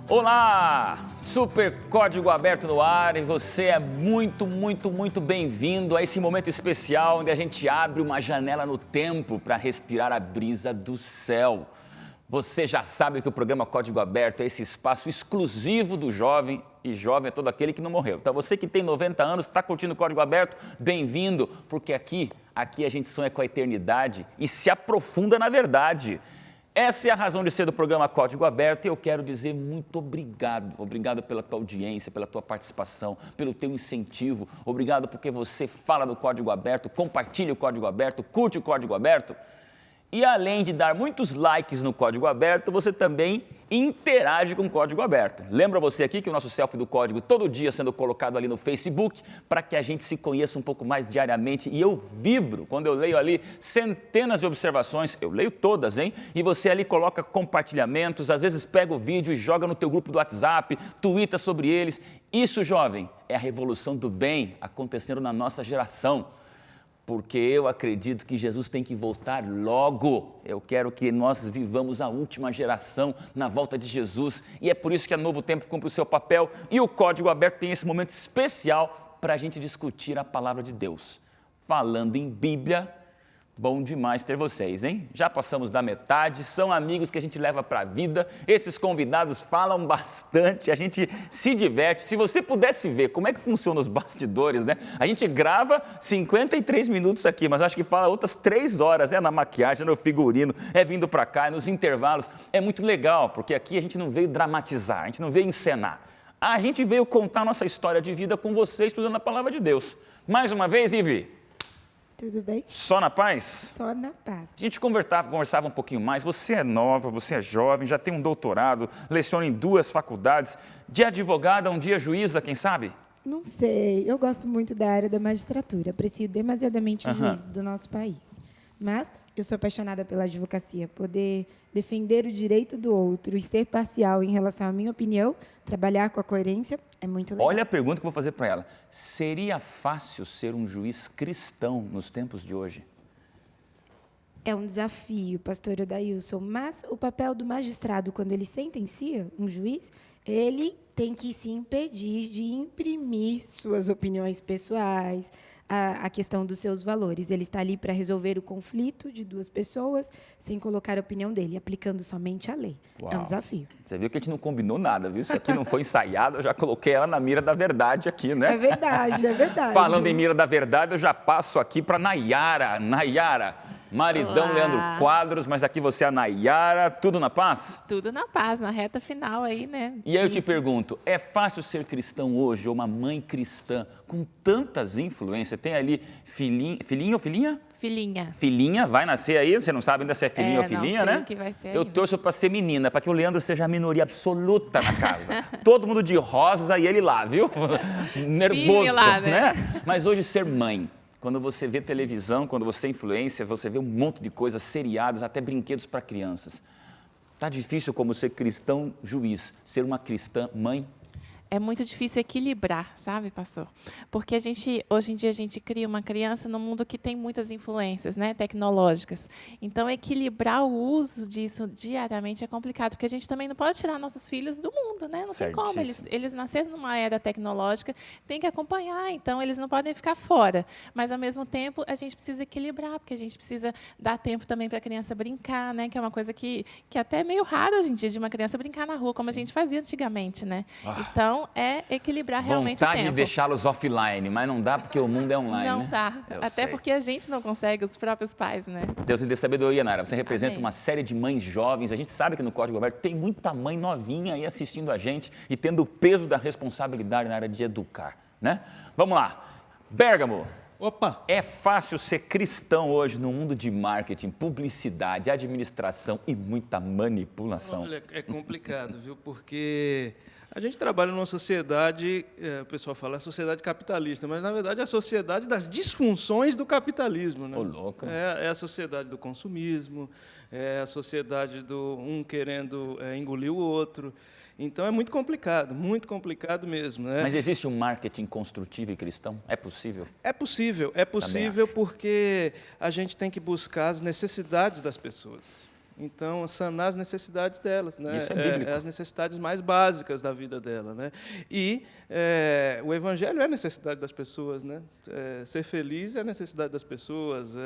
Olá! Super Código Aberto no ar e você é muito bem-vindo a esse momento especial onde a gente abre uma janela no tempo para respirar a brisa do céu. Você já sabe que o programa Código Aberto é esse espaço exclusivo do jovem, e jovem é todo aquele que não morreu. Então você que tem 90 anos, está curtindo o Código Aberto, bem-vindo, porque aqui a gente sonha com a eternidade e se aprofunda na verdade. Essa é a razão de ser do programa Código Aberto e eu quero dizer muito obrigado. Obrigado pela tua audiência, pela tua participação, pelo teu incentivo. Obrigado porque você fala do Código Aberto, compartilha o Código Aberto, curte o Código Aberto. E além de dar muitos likes no Código Aberto, você também interage com o Código Aberto. Lembra você aqui que o nosso selfie do Código todo dia sendo colocado ali no Facebook para que a gente se conheça um pouco mais diariamente e eu vibro quando eu leio ali centenas de observações, eu leio todas, hein? E você ali coloca compartilhamentos, às vezes pega o vídeo e joga no teu grupo do WhatsApp, tuita sobre eles. Isso, jovem, é a revolução do bem acontecendo na nossa geração. Porque eu acredito que Jesus tem que voltar logo. Eu quero que nós vivamos a última geração na volta de Jesus. E é por isso que a Novo Tempo cumpre o seu papel e o Código Aberto tem esse momento especial para a gente discutir a palavra de Deus. Falando em Bíblia, bom demais ter vocês, hein? Já passamos da metade, são amigos que a gente leva para a vida. Esses convidados falam bastante, a gente se diverte. Se você pudesse ver como é que funciona os bastidores, né? A gente grava 53 minutos aqui, mas acho que fala outras 3 horas, na maquiagem, no figurino, vindo para cá, nos intervalos. É muito legal, porque aqui a gente não veio dramatizar, a gente não veio encenar. A gente veio contar nossa história de vida com vocês, estudando a palavra de Deus. Mais uma vez, Ivi. Tudo bem? Só na paz? Só na paz. A gente conversava um pouquinho mais. Você é nova, você é jovem, já tem um doutorado, leciona em 2 faculdades. De advogada, um dia juíza, quem sabe? Não sei. Eu gosto muito da área da magistratura. Aprecio demasiadamente o juiz do nosso país. Mas eu sou apaixonada pela advocacia. Poder defender o direito do outro e ser parcial em relação à minha opinião, trabalhar com a coerência, é muito legal. Olha a pergunta que eu vou fazer para ela. Seria fácil ser um juiz cristão nos tempos de hoje? É um desafio, pastor Odailson, mas o papel do magistrado, quando ele sentencia um juiz, ele tem que se impedir de imprimir suas opiniões pessoais, a questão dos seus valores. Ele está ali para resolver o conflito de 2 pessoas, sem colocar a opinião dele, aplicando somente a lei. Uau. É um desafio. Você viu que a gente não combinou nada, viu? Isso aqui não foi ensaiado, eu já coloquei ela na mira da verdade aqui, né? É verdade, é verdade. Falando em mira da verdade, eu já passo aqui para Nayara. Nayara, maridão Olá. Leandro Quadros, mas aqui você é a Nayara, tudo na paz? Tudo na paz, na reta final aí, né? E aí eu te pergunto, é fácil ser cristão hoje, ou uma mãe cristã, com tantas influências? Tem ali filhinho ou filhinha? Filhinha. Filhinha, vai nascer aí, você não sabe ainda se é filhinho ou filhinha, não sei né? o que vai ser Eu ainda. torço para ser menina, para que o Leandro seja a minoria absoluta na casa. Todo mundo de rosa e ele lá, viu? Nervoso, Firme lá, né? Mas hoje ser mãe, quando você vê televisão, quando você é influência, você vê um monte de coisas, seriados, até brinquedos para crianças. Tá difícil como ser cristão juiz, ser uma cristã mãe? É muito difícil equilibrar, sabe, pastor? Porque hoje em dia a gente cria uma criança num mundo que tem muitas influências, né, tecnológicas. Então, equilibrar o uso disso diariamente é complicado, porque a gente também não pode tirar nossos filhos do mundo, né? Não tem como. Eles nasceram numa era tecnológica, tem que acompanhar, então eles não podem ficar fora. Mas, ao mesmo tempo, a gente precisa equilibrar, porque a gente precisa dar tempo também para a criança brincar, né? Que é uma coisa que até é meio raro hoje em dia, de uma criança brincar na rua, como a gente fazia antigamente, né? Então, é equilibrar realmente o tempo. Vontade de deixá-los offline, mas não dá porque o mundo é online, Não né? dá. Eu Até sei. porque a gente não consegue, os próprios pais, né? Deus lhe dê sabedoria, Nara. Você representa Amém. uma série de mães jovens. A gente sabe que no Código Aberto tem muita mãe novinha aí assistindo a gente e tendo o peso da responsabilidade na área de educar, né? Vamos lá. Bérgamo. Opa! É fácil ser cristão hoje no mundo de marketing, publicidade, administração e muita manipulação. Olha, é complicado, viu? Porque a gente trabalha numa sociedade, o pessoal fala, a sociedade capitalista, mas, na verdade, é a sociedade das disfunções do capitalismo, né? Ô, louco. É a sociedade do consumismo, é a sociedade do um querendo engolir o outro. Então, é muito complicado mesmo, né? Mas existe um marketing construtivo e cristão? É possível? É possível acho. porque a gente tem que buscar as necessidades das pessoas. Então, sanar as necessidades delas, né? Isso é bíblico. As necessidades mais básicas da vida dela, né? E o Evangelho é a necessidade das pessoas, né? Ser feliz é a necessidade das pessoas.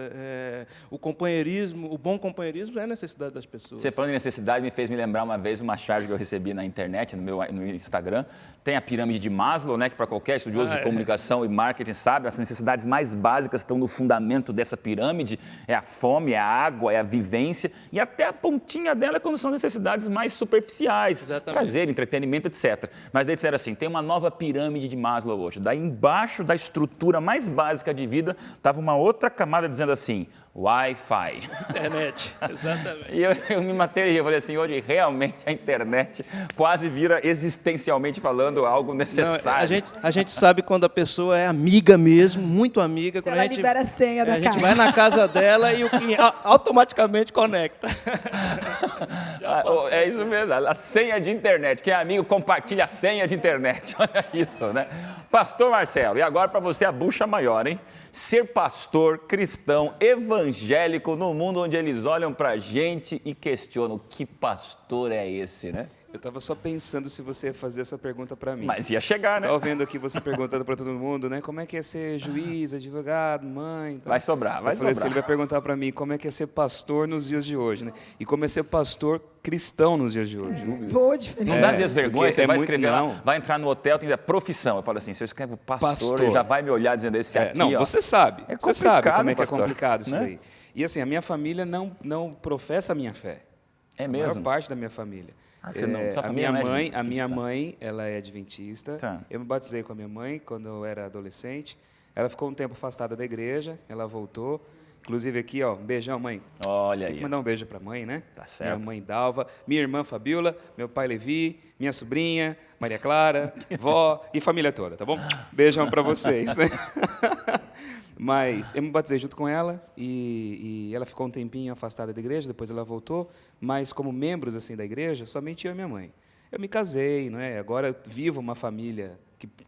O companheirismo, o bom companheirismo é a necessidade das pessoas. Você falando em necessidade me fez me lembrar uma vez uma charge que eu recebi na internet, no Instagram. Tem a pirâmide de Maslow, né? Que para qualquer estudioso de comunicação e marketing sabe, as necessidades mais básicas estão no fundamento dessa pirâmide. É a fome, é a água, é a vivência e até a pontinha dela é quando são necessidades mais superficiais. Exatamente. Prazer, entretenimento, etc. Mas daí disseram assim, tem uma nova pirâmide de Maslow hoje. Daí embaixo da estrutura mais básica de vida estava uma outra camada dizendo assim, Wi-Fi. Internet, exatamente. E eu me matei, eu falei assim, hoje realmente a internet quase vira existencialmente falando algo necessário. Não, a gente sabe quando a pessoa é amiga mesmo, muito amiga. Quando Ela a gente, libera a senha da a gente casa. vai na casa dela e o cliente automaticamente conecta. É isso mesmo, a senha de internet. Quem é amigo compartilha a senha de internet. Olha isso, né? Pastor Marcelo, e agora para você a bucha maior, hein? Ser pastor cristão evangélico no mundo onde eles olham para a gente e questionam que pastor é esse, né? Eu estava só pensando se você ia fazer essa pergunta para mim. Mas ia chegar, né? Estava vendo aqui você perguntando para todo mundo, né? Como é que é ser juiz, advogado, mãe? Então. Vai sobrar, vai Eu falei assim, sobrar. ele vai perguntar para mim como é que é ser pastor nos dias de hoje, né? E como é ser pastor cristão nos dias de hoje. Boa diferença. Não dá desvergonha, porque você vai muito- escrever lá, não. vai entrar no hotel, tem que dizer profissão. Eu falo assim, se eu escrevo pastor, Pastor. ele já vai me olhar dizendo esse aqui, Não, ó. você sabe. É Você sabe complicado, como é que pastor, é complicado isso né? daí. E assim, a minha família não professa a minha fé. É A mesmo? maior parte da minha família. Ah, você não- sua a família minha não é mãe, adventista. a minha mãe, ela é adventista. Tá. Eu me batizei com a minha mãe quando eu era adolescente. Ela ficou um tempo afastada da igreja, ela voltou. Inclusive aqui, ó, um beijão, mãe. Olha Tem aí. que mandar um beijo para a mãe, né? Tá certo. Minha mãe Dalva, minha irmã Fabiola, meu pai Levi, minha sobrinha Maria Clara, vó e família toda, tá bom? Beijão para vocês. Mas eu me batizei junto com ela e ela ficou um tempinho afastada da igreja, depois ela voltou, mas como membros assim da igreja, somente eu e minha mãe. Eu me casei, não é? Agora eu vivo uma família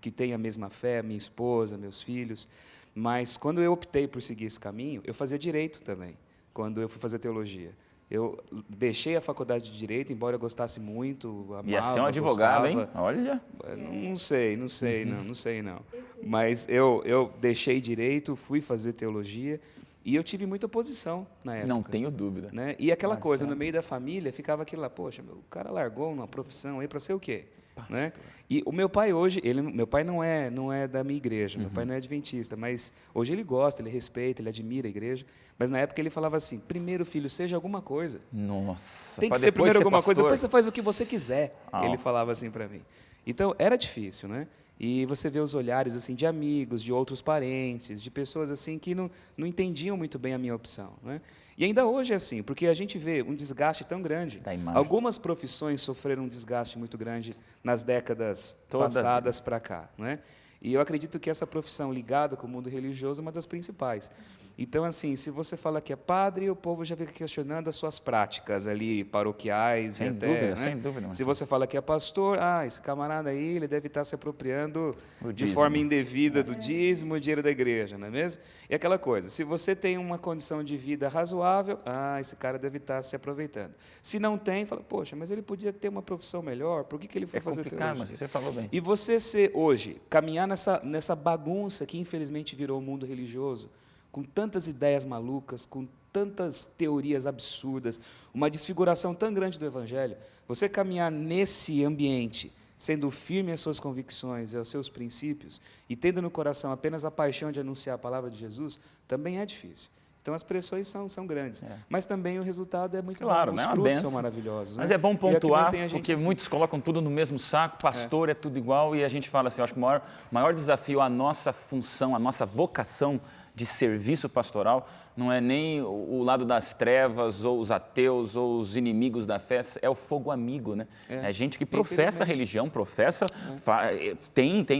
que tem a mesma fé, minha esposa, meus filhos, mas quando eu optei por seguir esse caminho, eu fazia direito também, quando eu fui fazer teologia. Eu deixei a faculdade de Direito, embora eu gostasse muito, amava, Ia ser um advogado, hein? gostava. Olha. Não sei não. Mas eu deixei Direito, fui fazer Teologia e eu tive muita oposição na época. Não tenho dúvida. Né? E aquela coisa, no meio da família, ficava aquilo lá, poxa, o cara largou uma profissão aí para ser o quê? Né? E o meu pai hoje, meu pai não é da minha igreja, meu pai não é adventista, mas hoje ele gosta, ele respeita, ele admira a igreja, mas na época ele falava assim, primeiro filho, seja alguma coisa. Nossa. Tem que pra ser depois primeiro alguma coisa, pastor. depois você faz o que você quiser. Ah. Ele falava assim para mim. Então, era difícil, né? E você vê os olhares assim de amigos, de outros parentes, de pessoas assim que não entendiam muito bem a minha opção, né? E ainda hoje é assim, porque a gente vê um desgaste tão grande. Da imagem. Algumas profissões sofreram um desgaste muito grande nas décadas Toda a passadas para cá, né? E eu acredito que essa profissão ligada com o mundo religioso é uma das principais. Então, assim, se você fala que é padre, o povo já fica questionando as suas práticas ali, paroquiais Sem e até... dúvida, né? sem dúvida. Se você fala que é pastor, esse camarada aí, ele deve estar se apropriando O de dízimo. forma indevida do dízimo, dinheiro da igreja, não é mesmo? E aquela coisa, se você tem uma condição de vida razoável, esse cara deve estar se aproveitando. Se não tem, fala, poxa, mas ele podia ter uma profissão melhor, por que ele foi É fazer complicado, teologia? mas você falou bem. E você ser hoje, caminhar nessa bagunça que infelizmente virou o mundo religioso, com tantas ideias malucas, com tantas teorias absurdas, uma desfiguração tão grande do Evangelho, você caminhar nesse ambiente, sendo firme às suas convicções e aos seus princípios, e tendo no coração apenas a paixão de anunciar a palavra de Jesus, também é difícil. Então, as pressões são grandes, mas também o resultado é muito Claro, bom, os né? Uma frutos benção. são maravilhosos. Mas né? é bom E que pontuar, mantém a gente porque assim. muitos colocam tudo no mesmo saco, pastor é tudo igual, e a gente fala assim, eu acho que o maior desafio, a nossa função, a nossa vocação de serviço pastoral, não é nem o lado das trevas, ou os ateus, ou os inimigos da fé, é o fogo amigo, né? É gente que professa a Infelizmente. religião,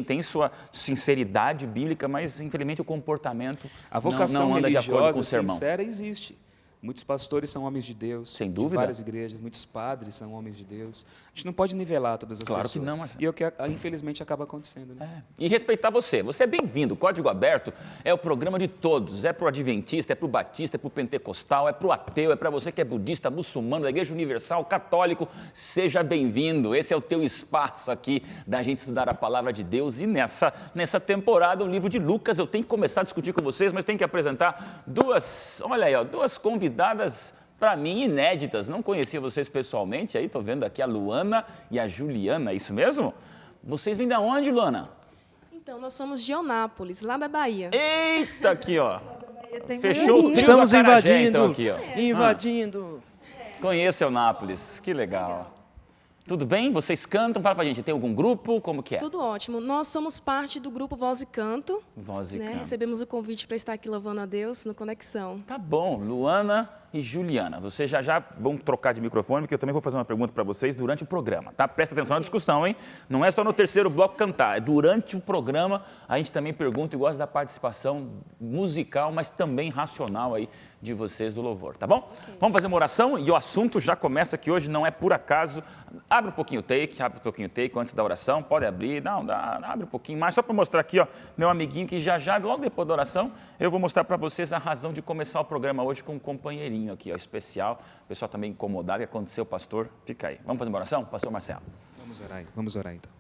tem sua sinceridade bíblica, mas infelizmente o comportamento A vocação não anda de acordo com religiosa o sermão. sincera existe. Muitos pastores são homens de Deus, Sem de dúvida. várias igrejas, muitos padres são homens de Deus. A gente não pode nivelar todas as Claro que pessoas. não, Marcelo. E é o que, infelizmente, acaba acontecendo. Né? E respeitar você. Você é bem-vindo. Código Aberto é o programa de todos. É para o adventista, é para o batista, é para o pentecostal, é para o ateu, é para você que é budista, muçulmano, da Igreja Universal, católico. Seja bem-vindo. Esse é o teu espaço aqui da gente estudar a palavra de Deus. E nessa temporada, o livro de Lucas, eu tenho que começar a discutir com vocês, mas tenho que apresentar duas convidadas para mim, inéditas. Não conhecia vocês pessoalmente, aí estou vendo aqui a Luana e a Juliana, é isso mesmo? Vocês vêm de onde, Luana? Então, nós somos de Onápolis, lá da Bahia. Eita, aqui, ó. Tem Fechou o maioria. trio Estamos do acarajé, invadindo. então, aqui, ó. Invadindo. Conheço Eunápolis, que legal. Tudo bem? Vocês cantam? Fala pra gente, tem algum grupo? Como que é? Tudo ótimo. Nós somos parte do grupo Voz e Canto. Voz e né? canto. Recebemos o convite para estar aqui louvando a Deus no Conexão. Tá bom, Luana e Juliana, vocês já vão trocar de microfone, porque eu também vou fazer uma pergunta para vocês durante o programa, tá? Presta atenção na discussão, hein? Não é só no terceiro bloco cantar, é durante o programa a gente também pergunta e gosta da participação musical, mas também racional aí de vocês do louvor, tá bom? Vamos fazer uma oração e o assunto já começa que hoje não é por acaso. Abre um pouquinho o take antes da oração, pode abrir, abre um pouquinho mais, só para mostrar aqui, ó, meu amiguinho que já, logo depois da oração, eu vou mostrar para vocês a razão de começar o programa hoje com um companheirinho aqui, ó, especial. O pessoal também incomodado, o que aconteceu, pastor? Fica aí. Vamos fazer uma oração? Pastor Marcelo. Vamos orar então.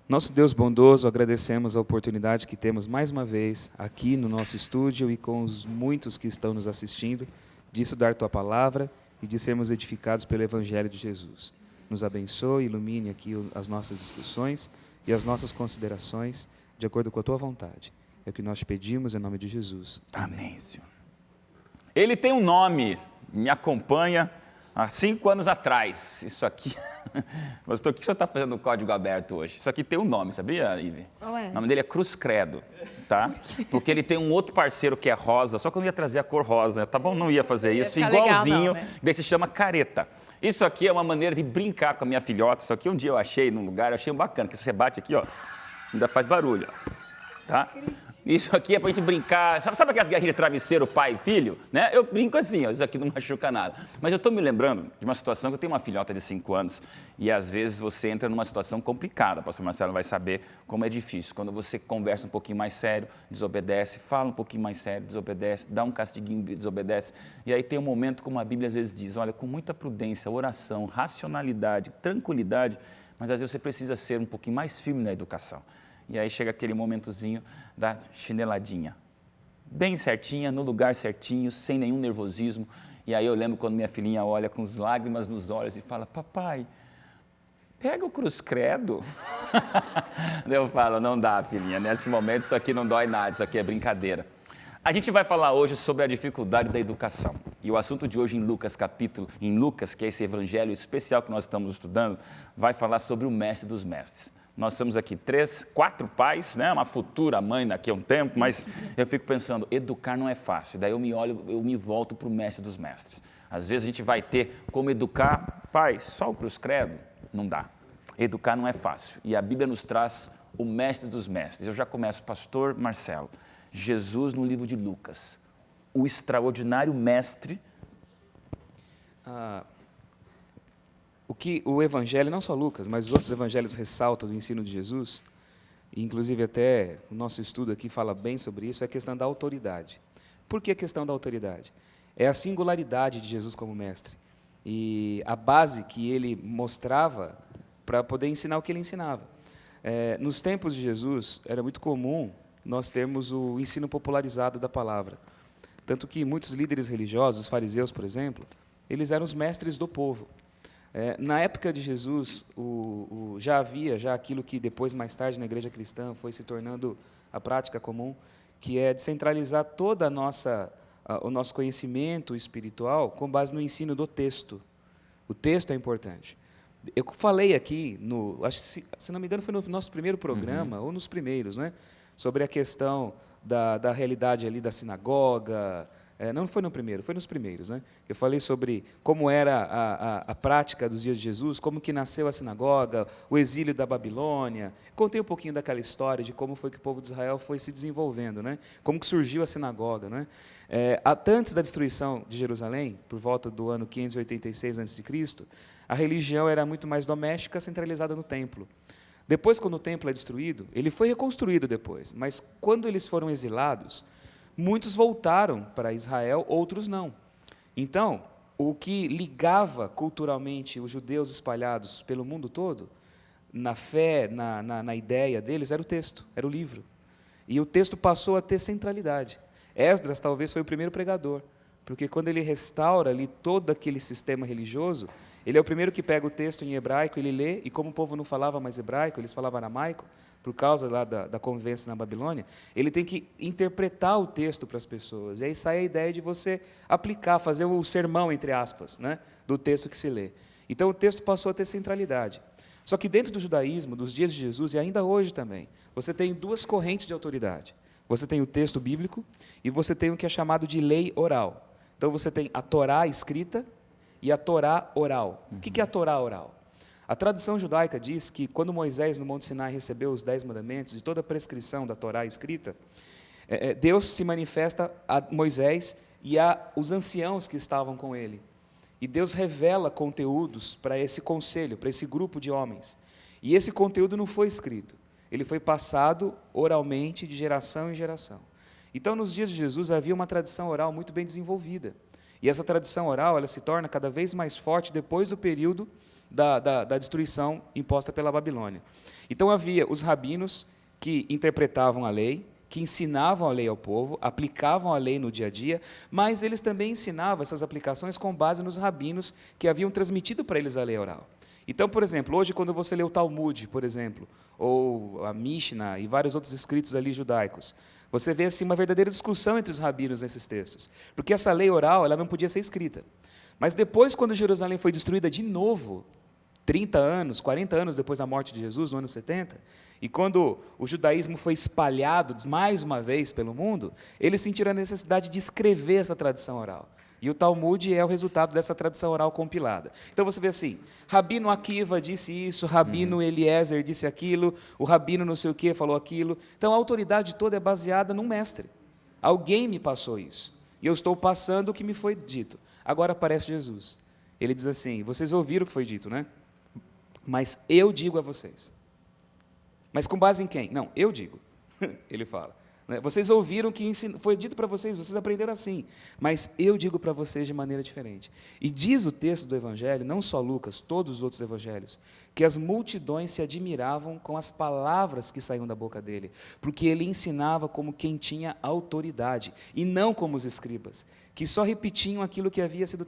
Nosso Deus bondoso, agradecemos a oportunidade que temos mais uma vez aqui no nosso estúdio e com os muitos que estão nos assistindo, de estudar Tua Palavra e de sermos edificados pelo Evangelho de Jesus. Nos abençoe, ilumine aqui as nossas discussões e as nossas considerações de acordo com a Tua vontade. É o que nós te pedimos em nome de Jesus. Amém, Senhor. Ele tem um nome, me acompanha há 5 anos atrás. Isso aqui... Pastor, o que o senhor está fazendo no Código Aberto hoje? Isso aqui tem um nome, sabia, Ive? Qual é? O nome dele é Cruz Credo, tá? Porque ele tem um outro parceiro que é rosa, só que eu não ia trazer a cor rosa, tá bom? Não ia fazer isso, ficar legal, igualzinho, não, né? daí se chama careta. Isso aqui é uma maneira de brincar com a minha filhota, isso aqui um dia eu achei num lugar, eu achei bacana, que se você bate aqui, ó, ainda faz barulho, ó, tá? Isso aqui é pra gente brincar, sabe aquelas guerrinhas de travesseiro, pai e filho? Né? Eu brinco assim, ó, isso aqui não machuca nada. Mas eu estou me lembrando de uma situação que eu tenho uma filhota de 5 anos e às vezes você entra numa situação complicada, o pastor Marcelo vai saber como é difícil. Quando você conversa um pouquinho mais sério, desobedece, fala um pouquinho mais sério, desobedece, dá um castiguinho, desobedece. E aí tem um momento, como a Bíblia às vezes diz, olha, com muita prudência, oração, racionalidade, tranquilidade, mas às vezes você precisa ser um pouquinho mais firme na educação. E aí chega aquele momentozinho da chineladinha, bem certinha, no lugar certinho, sem nenhum nervosismo. E aí eu lembro quando minha filhinha olha com as lágrimas nos olhos e fala, papai, pega o Cruz Credo. Eu falo, não dá, filhinha, nesse momento isso aqui não dói nada, isso aqui é brincadeira. A gente vai falar hoje sobre a dificuldade da educação. E o assunto de hoje em Lucas, que é esse evangelho especial que nós estamos estudando, vai falar sobre o mestre dos mestres. Nós estamos aqui 4 pais, né? Uma futura mãe daqui a um tempo, mas eu fico pensando, educar não é fácil. Daí eu me volto para o mestre dos mestres. Às vezes a gente vai ter como educar, pai, só o Cruz Credo? Não dá. Educar não é fácil. E a Bíblia nos traz o mestre dos mestres. Eu já começo, pastor Marcelo. Jesus no livro de Lucas, o extraordinário mestre. O que o Evangelho, não só Lucas, mas os outros evangelhos ressaltam do ensino de Jesus, e inclusive até o nosso estudo aqui fala bem sobre isso, é a questão da autoridade. Por que a questão da autoridade? É a singularidade de Jesus como mestre. E a base que ele mostrava para poder ensinar o que ele ensinava. Nos tempos de Jesus, era muito comum nós termos o ensino popularizado da palavra. Tanto que muitos líderes religiosos, os fariseus, por exemplo, eles eram os mestres do povo. Na época de Jesus, já havia aquilo que depois, mais tarde, na igreja cristã, foi se tornando a prática comum, que é descentralizar toda o nosso conhecimento espiritual com base no ensino do texto. O texto é importante. Eu falei aqui, acho que, se não me engano, foi no nosso primeiro programa, ou nos primeiros, né, sobre a questão da realidade ali da sinagoga, Não foi no primeiro, foi nos primeiros, né? Eu falei sobre como era a prática dos dias de Jesus, como que nasceu a sinagoga, o exílio da Babilônia. Contei um pouquinho daquela história de como foi que o povo de Israel foi se desenvolvendo, né? Como que surgiu a sinagoga, né? Até antes da destruição de Jerusalém, por volta do ano 586 a.C., a religião era muito mais doméstica, centralizada no templo. Depois, quando o templo é destruído, ele foi reconstruído depois, mas quando eles foram exilados, muitos voltaram para Israel, outros não. Então, o que ligava culturalmente os judeus espalhados pelo mundo todo, na fé, na ideia deles, era o texto, era o livro. E o texto passou a ter centralidade. Esdras talvez foi o primeiro pregador, porque quando ele restaura ali todo aquele sistema religioso, ele é o primeiro que pega o texto em hebraico, ele lê, e como o povo não falava mais hebraico, eles falavam aramaico, por causa lá da convivência na Babilônia, ele tem que interpretar o texto para as pessoas. E aí sai a ideia de você aplicar, fazer o sermão, entre aspas, né, do texto que se lê. Então o texto passou a ter centralidade. Só que dentro do judaísmo, dos dias de Jesus, e ainda hoje também, você tem duas correntes de autoridade. Você tem o texto bíblico e você tem o que é chamado de lei oral. Então você tem a Torá escrita e a Torá oral. O que é a Torá oral? A tradição judaica diz que quando Moisés no Monte Sinai recebeu os 10 mandamentos e toda a prescrição da Torá escrita, Deus se manifesta a Moisés e aos anciãos que estavam com ele. E Deus revela conteúdos para esse conselho, para esse grupo de homens. E esse conteúdo não foi escrito, ele foi passado oralmente de geração em geração. Então, nos dias de Jesus, havia uma tradição oral muito bem desenvolvida. E essa tradição oral ela se torna cada vez mais forte depois do período da destruição imposta pela Babilônia. Então havia os rabinos que interpretavam a lei, que ensinavam a lei ao povo, aplicavam a lei no dia a dia, mas eles também ensinavam essas aplicações com base nos rabinos que haviam transmitido para eles a lei oral. Então, por exemplo, hoje quando você lê o Talmud, por exemplo, ou a Mishnah e vários outros escritos ali judaicos, você vê assim, uma verdadeira discussão entre os rabinos nesses textos, porque essa lei oral ela não podia ser escrita. Mas depois, quando Jerusalém foi destruída de novo, 30 anos, 40 anos depois da morte de Jesus, no ano 70, e quando o judaísmo foi espalhado mais uma vez pelo mundo, eles sentiram a necessidade de escrever essa tradição oral. E o Talmud é o resultado dessa tradição oral compilada. Então você vê assim, Rabino Akiva disse isso, Rabino Eliezer disse aquilo, o Rabino não sei o que falou aquilo. Então a autoridade toda é baseada num mestre. Alguém me passou isso. E eu estou passando o que me foi dito. Agora aparece Jesus. Ele diz assim, vocês ouviram o que foi dito, né? Mas eu digo a vocês. Mas com base em quem? Não, eu digo. Ele fala. Vocês ouviram que foi dito para vocês, vocês aprenderam assim. Mas eu digo para vocês de maneira diferente. E diz o texto do Evangelho, não só Lucas, todos os outros evangelhos, que as multidões se admiravam com as palavras que saíam da boca dele, porque ele ensinava como quem tinha autoridade, e não como os escribas, que só repetiam aquilo que havia sido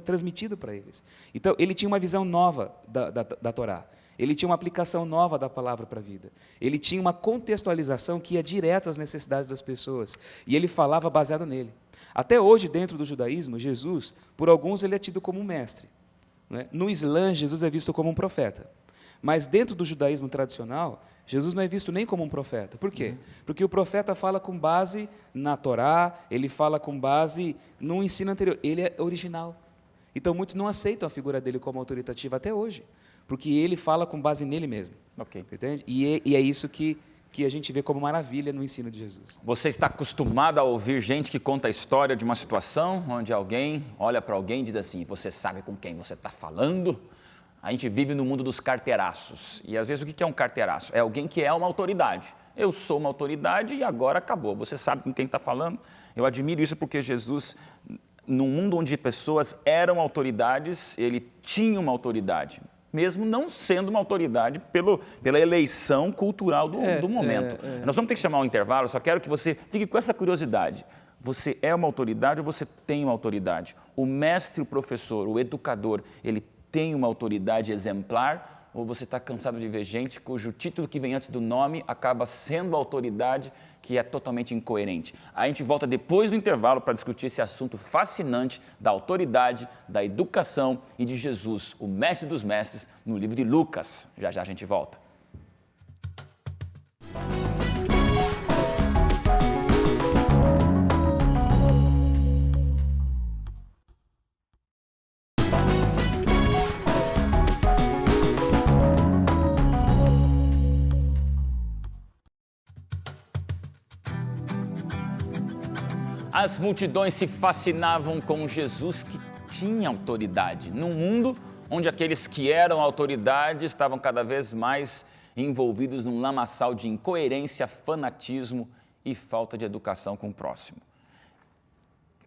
transmitido para eles. Então, ele tinha uma visão nova da Torá. Ele tinha uma aplicação nova da palavra para a vida. Ele tinha uma contextualização que ia direto às necessidades das pessoas. E ele falava baseado nele. Até hoje, dentro do judaísmo, Jesus, por alguns, ele é tido como um mestre. Né? No Islã, Jesus é visto como um profeta. Mas dentro do judaísmo tradicional, Jesus não é visto nem como um profeta. Por quê? Porque o profeta fala com base na Torá, ele fala com base no ensino anterior. Ele é original. Então, muitos não aceitam a figura dele como autoritativa até hoje, porque ele fala com base nele mesmo. Okay. Entende? E é isso que a gente vê como maravilha no ensino de Jesus. Você está acostumado a ouvir gente que conta a história de uma situação onde alguém olha para alguém e diz assim, você sabe com quem você está falando? A gente vive no mundo dos carteiraços. E às vezes o que é um carteiraço? É alguém que é uma autoridade. Eu sou uma autoridade e agora acabou. Você sabe com quem está falando? Eu admiro isso porque Jesus, num mundo onde pessoas eram autoridades, ele tinha uma autoridade. Mesmo não sendo uma autoridade pela eleição cultural do momento. Nós vamos ter que chamar um intervalo, só quero que você fique com essa curiosidade. Você é uma autoridade ou você tem uma autoridade? O mestre, o professor, o educador, ele tem uma autoridade exemplar ou você está cansado de ver gente cujo título que vem antes do nome acaba sendo a autoridade que é totalmente incoerente? A gente volta depois do intervalo para discutir esse assunto fascinante da autoridade, da educação e de Jesus, o mestre dos mestres, no livro de Lucas. Já já a gente volta. As multidões se fascinavam com Jesus que tinha autoridade, num mundo onde aqueles que eram autoridade estavam cada vez mais envolvidos num lamaçal de incoerência, fanatismo e falta de educação com o próximo.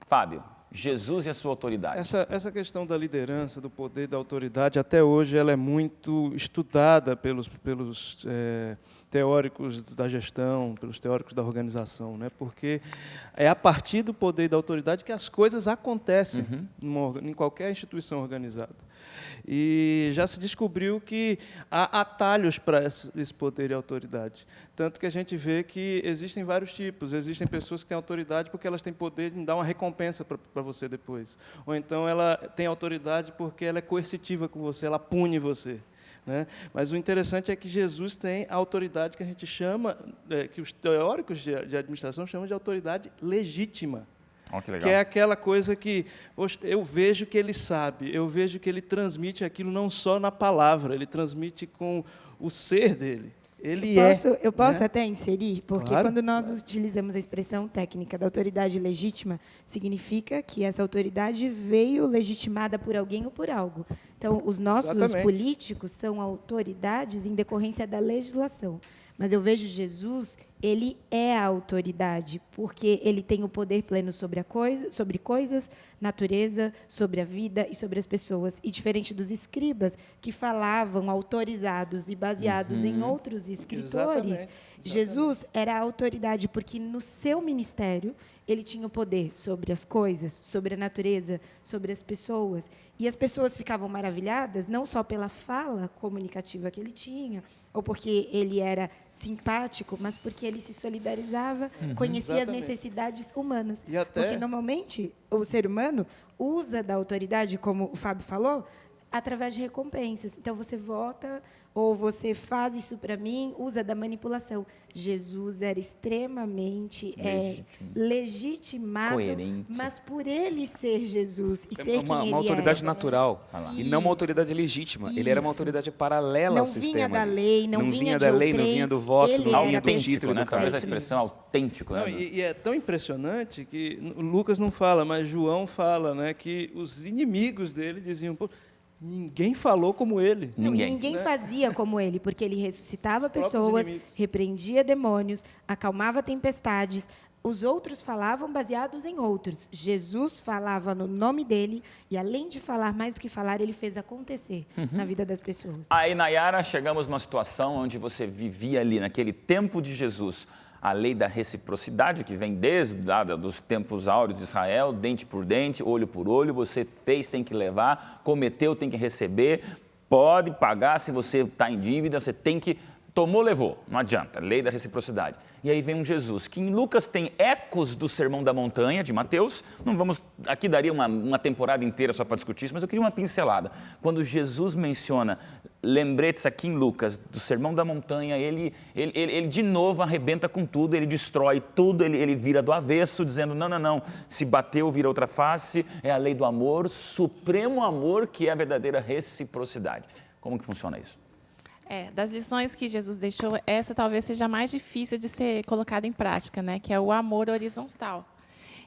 Fábio, Jesus e a sua autoridade. Essa questão da liderança, do poder, da autoridade, até hoje ela é muito estudada pelos teóricos da gestão, pelos teóricos da organização, né? Porque é a partir do poder e da autoridade que as coisas acontecem em qualquer instituição organizada. E já se descobriu que há atalhos para esse poder e autoridade. Tanto que a gente vê que existem vários tipos. Existem pessoas que têm autoridade porque elas têm poder de dar uma recompensa para você depois. Ou então ela tem autoridade porque ela é coercitiva com você, ela pune você. Né? Mas o interessante é que Jesus tem a autoridade que a gente chama, que os teóricos de administração chamam de autoridade legítima. Oh, que legal. Que é aquela coisa que poxa, eu vejo que ele sabe, eu vejo que ele transmite aquilo não só na palavra, ele transmite com o ser dele. Eu posso né? até inserir, porque Claro. quando nós utilizamos a expressão técnica da autoridade legítima, significa que essa autoridade veio legitimada por alguém ou por algo. Então, os nossos Exatamente. políticos são autoridades em decorrência da legislação. Mas eu vejo Jesus, ele é a autoridade, porque ele tem o poder pleno sobre sobre coisas, natureza, sobre a vida e sobre as pessoas. E diferente dos escribas, que falavam autorizados e baseados em outros escritores, Exatamente. Jesus era a autoridade, porque no seu ministério ele tinha o poder sobre as coisas, sobre a natureza, sobre as pessoas. E as pessoas ficavam maravilhadas, não só pela fala comunicativa que ele tinha, ou porque ele era simpático, mas porque ele se solidarizava, conhecia Exatamente. as necessidades humanas. E até- Porque, normalmente, o ser humano usa da autoridade, como o Fábio falou, através de recompensas. Então, você vota ou você faz isso para mim, usa da manipulação. Jesus era extremamente legitimado, Coerente. mas por ele ser Jesus e ser quem uma ele autoridade era, natural e não uma Isso. autoridade legítima. Ele era uma Isso. autoridade paralela não ao sistema. vinha da ali. lei, não vinha de da lei, não outrem, vinha do voto, ele não era vinha do perfeito. título, né? do Talvez a cargo. expressão autêntico, Não, né? e é tão impressionante que Lucas não fala, mas João fala, né, que os inimigos dele diziam, pô, ninguém falou como ele. Não, e Ninguém. ninguém fazia como ele, porque ele ressuscitava próprios pessoas, inimigos. repreendia demônios, acalmava tempestades. Os outros falavam baseados em outros. Jesus falava no nome dele e, além de falar mais do que falar, ele fez acontecer na vida das pessoas. Aí, Nayara, chegamos numa situação onde você vivia ali, naquele tempo de Jesus, a lei da reciprocidade, que vem desde dos tempos áureos de Israel, dente por dente, olho por olho, você fez, tem que levar, cometeu, tem que receber, pode pagar se você está em dívida, você tem que... Tomou, levou, não adianta, lei da reciprocidade. E aí vem um Jesus, que em Lucas tem ecos do Sermão da Montanha, de Mateus. Não vamos, aqui daria uma temporada inteira só para discutir isso, mas eu queria uma pincelada. Quando Jesus menciona lembretes aqui em Lucas, do Sermão da Montanha, ele de novo arrebenta com tudo, ele destrói tudo, ele vira do avesso, dizendo, não, se bateu, vira outra face, é a lei do amor, supremo amor, que é a verdadeira reciprocidade. Como que funciona isso? Das lições que Jesus deixou, essa talvez seja a mais difícil de ser colocada em prática, né? Que é o amor horizontal.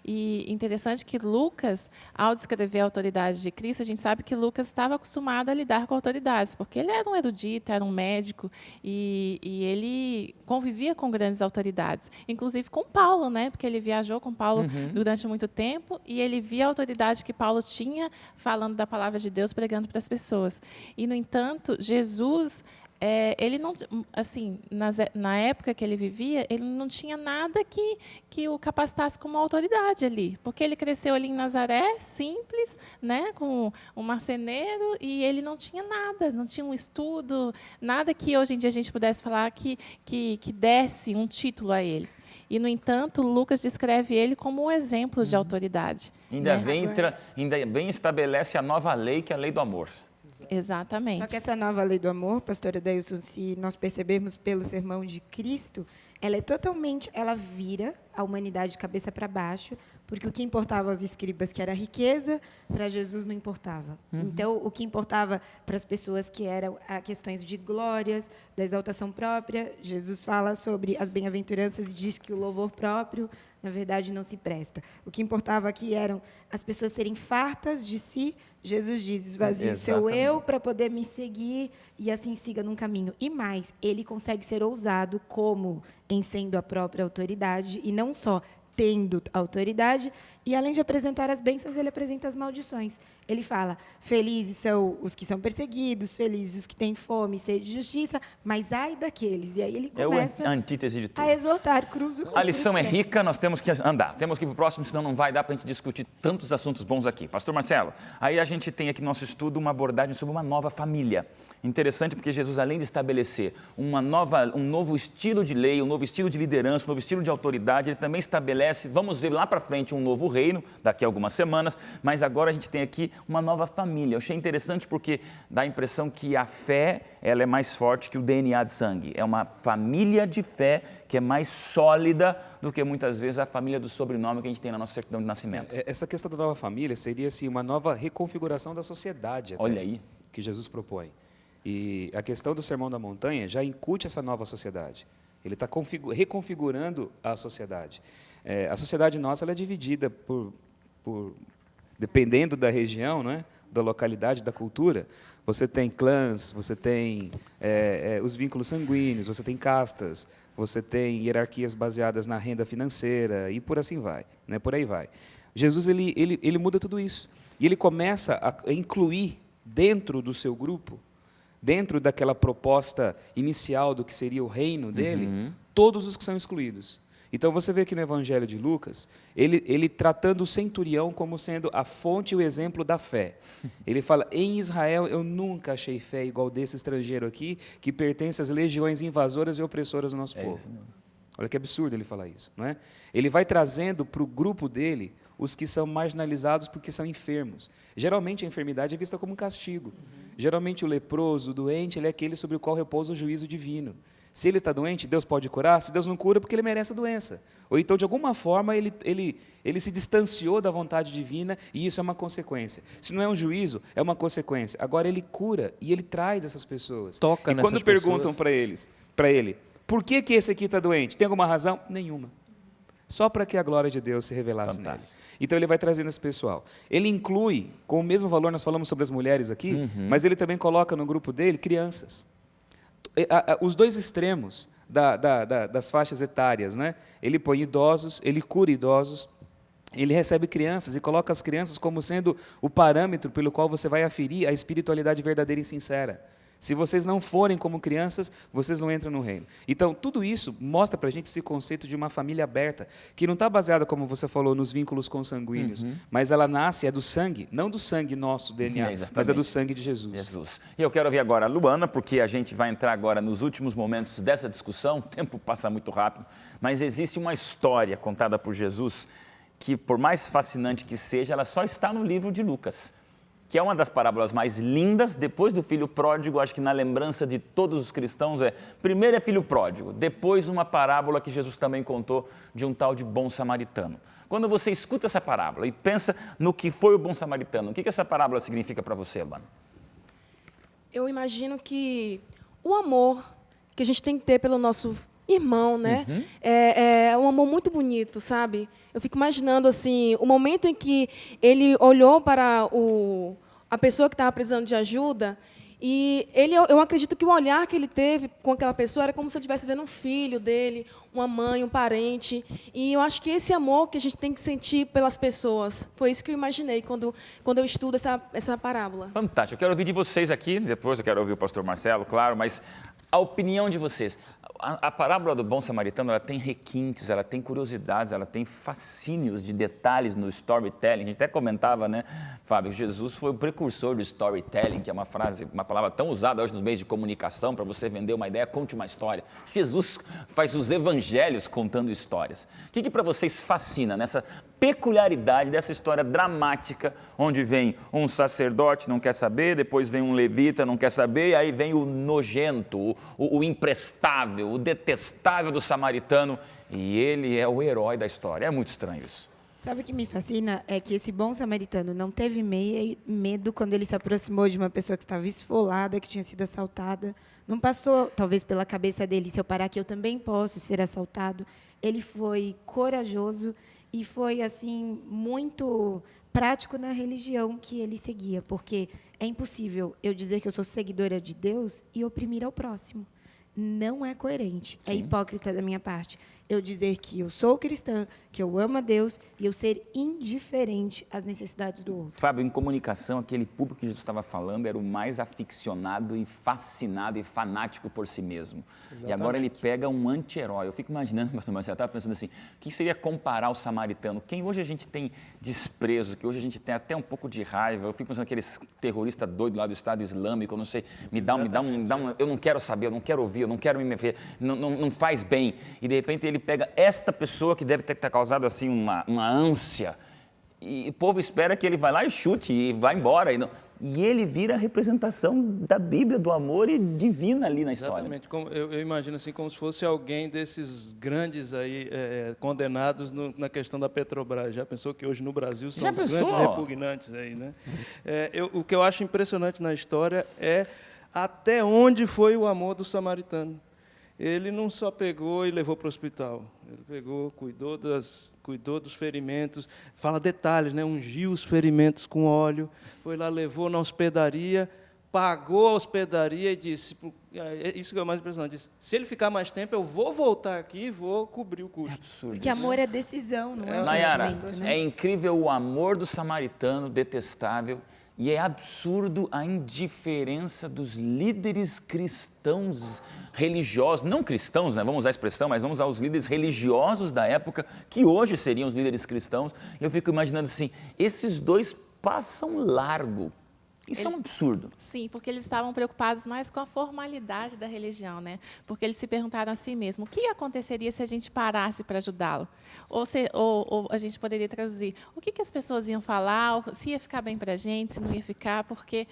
E interessante que Lucas, ao descrever a autoridade de Cristo, a gente sabe que Lucas estava acostumado a lidar com autoridades, porque ele era um erudito, era um médico, e ele convivia com grandes autoridades, inclusive com Paulo, né? Porque ele viajou com Paulo durante muito tempo, e ele via a autoridade que Paulo tinha falando da palavra de Deus, pregando para as pessoas. E, no entanto, Jesus... ele não, assim, na época que ele vivia, ele não tinha nada que o capacitasse como autoridade ali, porque ele cresceu ali em Nazaré, simples, né, com um marceneiro, e ele não tinha nada, não tinha um estudo, nada que hoje em dia a gente pudesse falar que desse um título a ele. E, no entanto, Lucas descreve ele como um exemplo de autoridade. Ainda né? bem estabelece a nova lei, que é a lei do amor. Exatamente. Só que essa nova lei do amor, pastora Dailson, se nós percebermos pelo sermão de Cristo, ela vira a humanidade de cabeça para baixo, Porque o que importava aos escribas, que era a riqueza, para Jesus não importava. Então, o que importava para as pessoas, que eram questões de glórias, da exaltação própria, Jesus fala sobre as bem-aventuranças e diz que o louvor próprio, na verdade, não se presta. O que importava aqui eram as pessoas serem fartas de si. Jesus diz, esvazie o seu eu para poder me seguir e assim siga num caminho. E mais, ele consegue ser ousado como em sendo a própria autoridade e não só tendo autoridade, e além de apresentar as bênçãos, ele apresenta as maldições. Ele fala, felizes são os que são perseguidos, felizes os que têm fome e sede de justiça, mas ai daqueles. E aí ele começa a antítese de tudo. a exortar, cruz o A lição é rica, nós temos que andar, temos que ir para o próximo, senão não vai dar para a gente discutir tantos assuntos bons aqui. Pastor Marcelo, aí a gente tem aqui no nosso estudo uma abordagem sobre uma nova família. Interessante porque Jesus, além de estabelecer um novo estilo de lei, um novo estilo de liderança, um novo estilo de autoridade, ele também estabelece, vamos ver lá para frente, um novo reino, daqui a algumas semanas, mas agora a gente tem aqui uma nova família. Eu achei interessante porque dá a impressão que a fé, ela é mais forte que o DNA de sangue. É uma família de fé que é mais sólida do que muitas vezes a família do sobrenome que a gente tem na nossa certidão de nascimento. Essa questão da nova família seria assim, uma nova reconfiguração da sociedade, até, Olha aí. que Jesus propõe. E a questão do Sermão da Montanha já incute essa nova sociedade. Ele está reconfigurando a sociedade. A sociedade nossa ela é dividida dependendo da região, não é? Da localidade, da cultura. Você tem clãs, você tem os vínculos sanguíneos, você tem castas, você tem hierarquias baseadas na renda financeira e por assim vai, né? Por aí vai. Jesus ele muda tudo isso e ele começa a incluir dentro do seu grupo, dentro daquela proposta inicial do que seria o reino dele, todos os que são excluídos. Então, você vê aqui no Evangelho de Lucas, ele tratando o centurião como sendo a fonte e o exemplo da fé. Ele fala, em Israel eu nunca achei fé igual desse estrangeiro aqui, que pertence às legiões invasoras e opressoras do nosso povo. Olha que absurdo ele falar isso, não é? Ele vai trazendo para o grupo dele os que são marginalizados porque são enfermos. Geralmente a enfermidade é vista como um castigo. Geralmente o leproso, o doente, ele é aquele sobre o qual repousa o juízo divino. Se ele está doente, Deus pode curar. Se Deus não cura, porque ele merece a doença. Ou então, de alguma forma, ele se distanciou da vontade divina e isso é uma consequência. Se não é um juízo, é uma consequência. Agora ele cura e ele traz essas pessoas. Toca e nessas quando perguntam para ele, por que esse aqui está doente? Tem alguma razão? Nenhuma. Só para que a glória de Deus se revelasse nele. Então ele vai trazendo esse pessoal. Ele inclui, com o mesmo valor, nós falamos sobre as mulheres aqui, mas ele também coloca no grupo dele crianças. Os dois extremos das faixas etárias, né? Ele põe idosos, ele cura idosos, ele recebe crianças e coloca as crianças como sendo o parâmetro pelo qual você vai aferir a espiritualidade verdadeira e sincera. Se vocês não forem como crianças, vocês não entram no reino. Então, tudo isso mostra para a gente esse conceito de uma família aberta, que não está baseada, como você falou, nos vínculos consanguíneos, mas ela nasce, é do sangue, não do sangue nosso, DNA, mas é do sangue de Jesus. E eu quero ouvir agora a Luana, porque a gente vai entrar agora nos últimos momentos dessa discussão, o tempo passa muito rápido, mas existe uma história contada por Jesus que, por mais fascinante que seja, ela só está no livro de Lucas, que é uma das parábolas mais lindas, depois do filho pródigo, acho que na lembrança de todos os cristãos primeiro é filho pródigo, depois uma parábola que Jesus também contou de um tal de bom samaritano. Quando você escuta essa parábola e pensa no que foi o bom samaritano, o que essa parábola significa para você, Luana? Eu imagino que o amor que a gente tem que ter pelo nosso irmão, né? É um amor muito bonito, sabe? Eu fico imaginando assim, o momento em que ele olhou para a pessoa que estava precisando de ajuda e eu acredito que o olhar que ele teve com aquela pessoa era como se ele estivesse vendo um filho dele, uma mãe, um parente. E eu acho que esse amor que a gente tem que sentir pelas pessoas, foi isso que eu imaginei quando eu estudo essa parábola. Fantástico. Eu quero ouvir de vocês aqui, depois eu quero ouvir o pastor Marcelo, claro, mas a opinião de vocês. A parábola do bom samaritano, ela tem requintes, ela tem curiosidades, ela tem fascínios de detalhes no storytelling. A gente até comentava, né, Fábio, Jesus foi o precursor do storytelling, que é uma palavra tão usada hoje nos meios de comunicação, para você vender uma ideia, conte uma história. Jesus faz os evangelhos contando histórias. O que para vocês fascina nessa peculiaridade dessa história dramática, onde vem um sacerdote, não quer saber, depois vem um levita, não quer saber, e aí vem o nojento, o imprestável, o detestável do samaritano, e ele é o herói da história. É muito estranho isso. Sabe o que me fascina? É que esse bom samaritano não teve medo quando ele se aproximou de uma pessoa que estava esfolada, que tinha sido assaltada. Não passou, talvez, pela cabeça dele, se eu parar aqui, eu também posso ser assaltado. Ele foi corajoso e foi, assim, muito prático na religião que ele seguia, porque é impossível eu dizer que eu sou seguidora de Deus e oprimir ao próximo. Não é coerente, é hipócrita da minha parte. Eu dizer que eu sou cristã, que eu amo a Deus e eu ser indiferente às necessidades do outro. Fábio, em comunicação, aquele público que Jesus estava falando era o mais aficionado e fascinado e fanático por si mesmo. Exatamente. E agora ele pega um anti-herói. Eu fico imaginando, pastor Marcelo, eu estava pensando assim, o que seria comparar o samaritano? Quem hoje a gente tem desprezo, que hoje a gente tem até um pouco de raiva. Eu fico pensando aqueles terroristas doidos lá do Estado Islâmico, eu não sei, eu não quero saber, eu não quero ouvir, eu não quero me ver, não faz bem. E de repente ele pega esta pessoa que deve ter causado assim uma ânsia e o povo espera que ele vá lá e chute e vá embora. E ele vira a representação da Bíblia, do amor e divina ali na história. Exatamente. Eu imagino assim como se fosse alguém desses grandes aí condenados na questão da Petrobras. Já pensou que hoje no Brasil são os grandes repugnantes aí, né? O que eu acho impressionante na história é até onde foi o amor do samaritano. Ele não só pegou e levou para o hospital, ele pegou, cuidou dos ferimentos, fala detalhes, né? Ungiu os ferimentos com óleo, foi lá, levou na hospedaria, pagou a hospedaria e disse, isso que é o mais impressionante, disse, se ele ficar mais tempo, eu vou voltar aqui e vou cobrir o custo. Absurdo. Porque amor é decisão, não é um Nayara, sentimento, né? é incrível o amor do samaritano, detestável, e é absurdo a indiferença dos líderes cristãos religiosos, não cristãos, né? Vamos usar a expressão, mas vamos usar os líderes religiosos da época, que hoje seriam os líderes cristãos. Eu fico imaginando assim, esses dois passam largo. Isso é um absurdo. Sim, porque eles estavam preocupados mais com a formalidade da religião, né? Porque eles se perguntaram a si mesmos, o que aconteceria se a gente parasse para ajudá-lo? Ou a gente poderia traduzir, o que as pessoas iam falar, se ia ficar bem para a gente, se não ia ficar, porque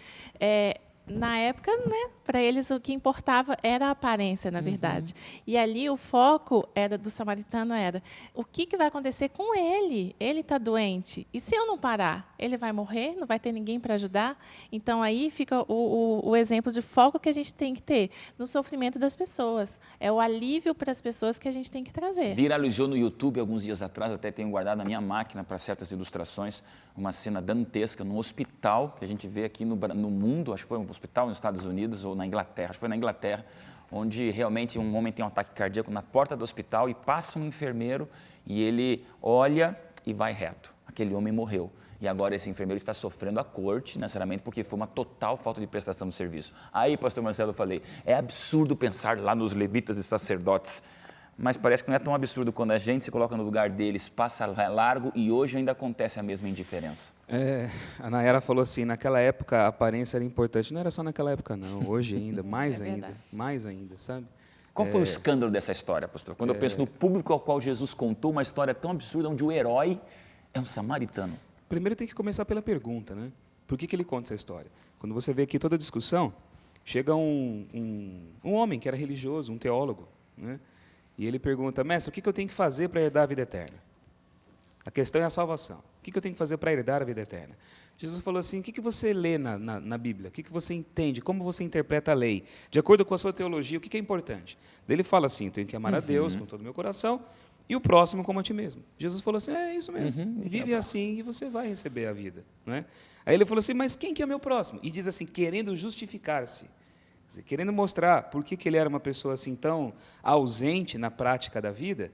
na época, né, para eles o que importava era a aparência, na verdade. E ali o foco do samaritano era, o que vai acontecer com ele? Ele está doente. E se eu não parar? Ele vai morrer? Não vai ter ninguém para ajudar? Então, aí fica o exemplo de foco que a gente tem que ter no sofrimento das pessoas. É o alívio para as pessoas que a gente tem que trazer. Viralizou no YouTube alguns dias atrás, até tenho guardado na minha máquina para certas ilustrações, uma cena dantesca num hospital que a gente vê aqui no mundo, acho que foi um hospital nos Estados Unidos ou na Inglaterra, acho que foi na Inglaterra, onde realmente um homem tem um ataque cardíaco na porta do hospital e passa um enfermeiro e ele olha e vai reto. Aquele homem morreu. E agora esse enfermeiro está sofrendo a corte, necessariamente, porque foi uma total falta de prestação de serviço. Aí, pastor Marcelo, eu falei, é absurdo pensar lá nos levitas e sacerdotes, mas parece que não é tão absurdo quando a gente se coloca no lugar deles, passa largo e hoje ainda acontece a mesma indiferença. A Nayara falou assim, naquela época a aparência era importante. Não era só naquela época, não. Hoje ainda, mais ainda, sabe? Qual foi o escândalo dessa história, pastor? Quando eu penso no público ao qual Jesus contou uma história tão absurda, onde o herói é um samaritano. Primeiro tem que começar pela pergunta, né? Por que ele conta essa história? Quando você vê aqui toda a discussão, chega um homem que era religioso, um teólogo, né? E ele pergunta, mestre, o que eu tenho que fazer para herdar a vida eterna? A questão é a salvação. O que eu tenho que fazer para herdar a vida eterna? Jesus falou assim, o que você lê na Bíblia? O que você entende? Como você interpreta a lei? De acordo com a sua teologia, o que é importante? Daí ele fala assim, eu tenho que amar a Deus com todo o meu coração e o próximo como a ti mesmo. Jesus falou assim, é isso mesmo. Vive assim e você vai receber a vida. Não é? Aí ele falou assim, mas quem que é meu próximo? E diz assim, querendo justificar-se. Querendo mostrar por que ele era uma pessoa assim tão ausente na prática da vida.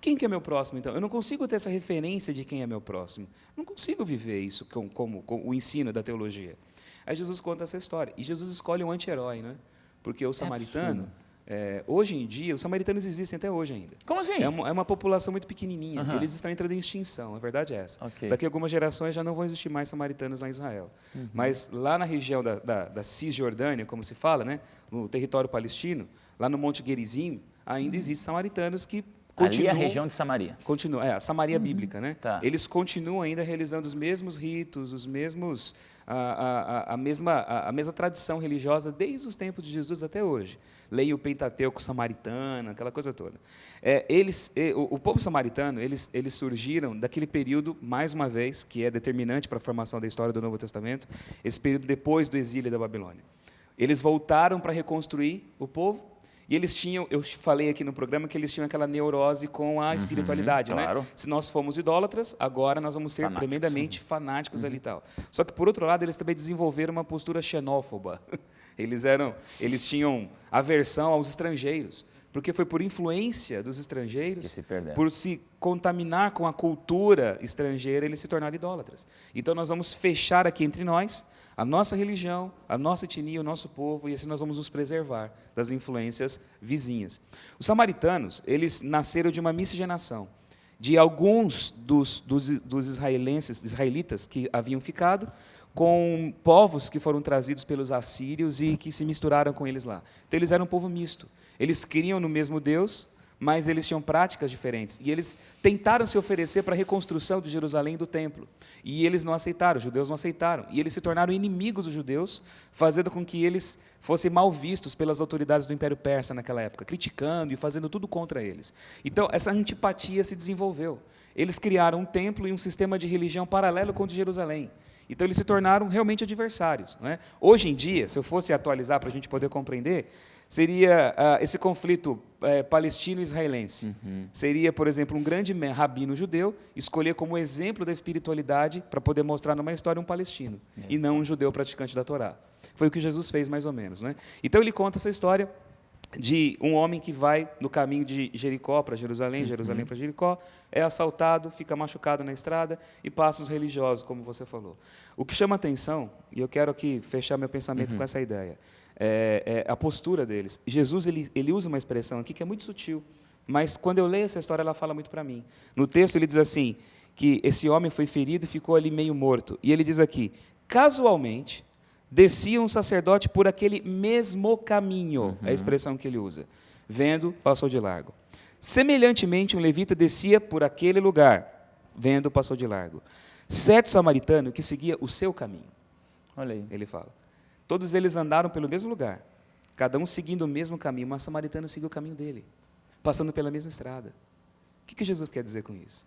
Quem que é meu próximo, então? Eu não consigo ter essa referência de quem é meu próximo. Não consigo viver isso como o ensino da teologia. Aí Jesus conta essa história. E Jesus escolhe um anti-herói, né? Porque o samaritano, hoje em dia, os samaritanos existem até hoje ainda. Como assim? É uma população muito pequenininha. Eles estão entrando em extinção, a verdade é essa. Okay. Daqui a algumas gerações já não vão existir mais samaritanos lá em Israel. Mas lá na região da Cisjordânia, como se fala, né? No território palestino, lá no Monte Gerizim, ainda existem samaritanos que continuam... Ali é a região de Samaria. A Samaria bíblica, né? Tá. Eles continuam ainda realizando os mesmos ritos, a mesma tradição religiosa desde os tempos de Jesus até hoje. Leia o Pentateuco samaritano, aquela coisa toda. O povo samaritano, eles surgiram daquele período, mais uma vez, que é determinante para a formação da história do Novo Testamento, esse período depois do exílio da Babilônia. Eles voltaram para reconstruir o povo, e eles tinham, eu falei aqui no programa que eles tinham aquela neurose com a espiritualidade, claro. né? Se nós fomos idólatras, agora nós vamos ser tremendamente fanáticos ali e tal. Só que, por outro lado, eles também desenvolveram uma postura xenófoba. Eles tinham aversão aos estrangeiros, porque foi por influência dos estrangeiros, por se contaminar com a cultura estrangeira, eles se tornaram idólatras. Então, nós vamos fechar aqui entre nós a nossa religião, a nossa etnia, o nosso povo, e assim nós vamos nos preservar das influências vizinhas. Os samaritanos, eles nasceram de uma miscigenação de alguns dos israelitas que haviam ficado, com povos que foram trazidos pelos assírios e que se misturaram com eles lá. Então, eles eram um povo misto. Eles criam no mesmo Deus, mas eles tinham práticas diferentes. E eles tentaram se oferecer para a reconstrução de Jerusalém e do templo. E eles não aceitaram, os judeus não aceitaram. E eles se tornaram inimigos dos judeus, fazendo com que eles fossem mal vistos pelas autoridades do Império Persa naquela época, criticando e fazendo tudo contra eles. Então, essa antipatia se desenvolveu. Eles criaram um templo e um sistema de religião paralelo com o de Jerusalém. Então, eles se tornaram realmente adversários, não é? Hoje em dia, se eu fosse atualizar para a gente poder compreender, seria esse conflito palestino-israelense. Seria, por exemplo, um grande rabino judeu escolher como exemplo da espiritualidade para poder mostrar numa história um palestino, e não um judeu praticante da Torá. Foi o que Jesus fez, mais ou menos, né? Então, ele conta essa história de um homem que vai no caminho de Jericó para Jerusalém, Jerusalém para Jericó, é assaltado, fica machucado na estrada e passa os religiosos, como você falou. O que chama atenção, e eu quero aqui fechar meu pensamento com essa ideia, é a postura deles. Jesus ele usa uma expressão aqui que é muito sutil, mas quando eu leio essa história, ela fala muito para mim. No texto ele diz assim, que esse homem foi ferido e ficou ali meio morto. E ele diz aqui, casualmente, descia um sacerdote por aquele mesmo caminho, é a expressão que ele usa. Vendo, passou de largo. Semelhantemente, um levita descia por aquele lugar. Vendo, passou de largo. Certo samaritano que seguia o seu caminho. Olha aí. Ele fala. Todos eles andaram pelo mesmo lugar, cada um seguindo o mesmo caminho, mas o samaritano seguiu o caminho dele, passando pela mesma estrada. O que Jesus quer dizer com isso?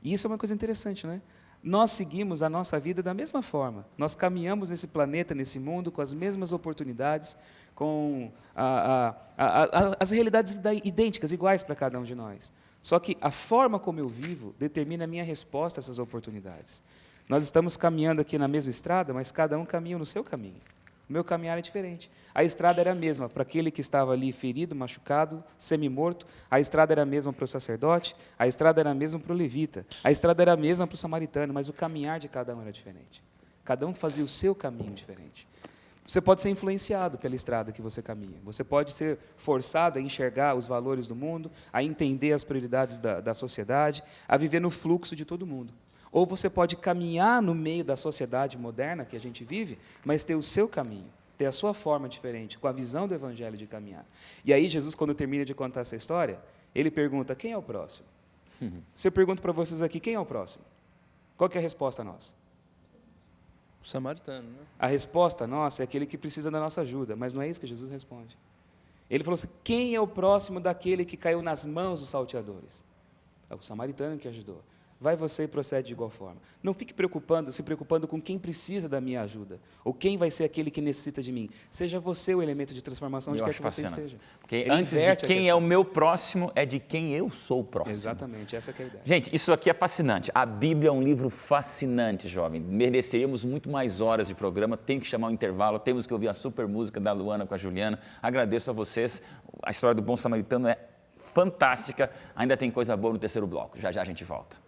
E isso é uma coisa interessante, não é? Nós seguimos a nossa vida da mesma forma. Nós caminhamos nesse planeta, nesse mundo, com as mesmas oportunidades, com as realidades idênticas, iguais para cada um de nós. Só que a forma como eu vivo determina a minha resposta a essas oportunidades. Nós estamos caminhando aqui na mesma estrada, mas cada um caminha no seu caminho. O meu caminhar é diferente. A estrada era a mesma para aquele que estava ali ferido, machucado, semi-morto. A estrada era a mesma para o sacerdote. A estrada era a mesma para o levita. A estrada era a mesma para o samaritano, mas o caminhar de cada um era diferente. Cada um fazia o seu caminho diferente. Você pode ser influenciado pela estrada que você caminha. Você pode ser forçado a enxergar os valores do mundo, a entender as prioridades da sociedade, a viver no fluxo de todo mundo. Ou você pode caminhar no meio da sociedade moderna que a gente vive, mas ter o seu caminho, ter a sua forma diferente, com a visão do Evangelho de caminhar. E aí Jesus, quando termina de contar essa história, ele pergunta, quem é o próximo? Se eu pergunto para vocês aqui, quem é o próximo? Qual que é a resposta nossa? O samaritano, né? A resposta nossa é aquele que precisa da nossa ajuda, mas não é isso que Jesus responde. Ele falou assim, quem é o próximo daquele que caiu nas mãos dos salteadores? É o samaritano que ajudou. Vai você e procede de igual forma. Não fique se preocupando com quem precisa da minha ajuda, ou quem vai ser aquele que necessita de mim. Seja você o elemento de transformação onde quer que você esteja. Porque antes de quem é o meu próximo, é de quem eu sou o próximo. Exatamente, essa que é a ideia. Gente, isso aqui é fascinante. A Bíblia é um livro fascinante, jovem. Mereceríamos muito mais horas de programa, tem que chamar um intervalo, temos que ouvir a super música da Luana com a Juliana. Agradeço a vocês. A história do bom samaritano é fantástica. Ainda tem coisa boa no terceiro bloco. Já já a gente volta.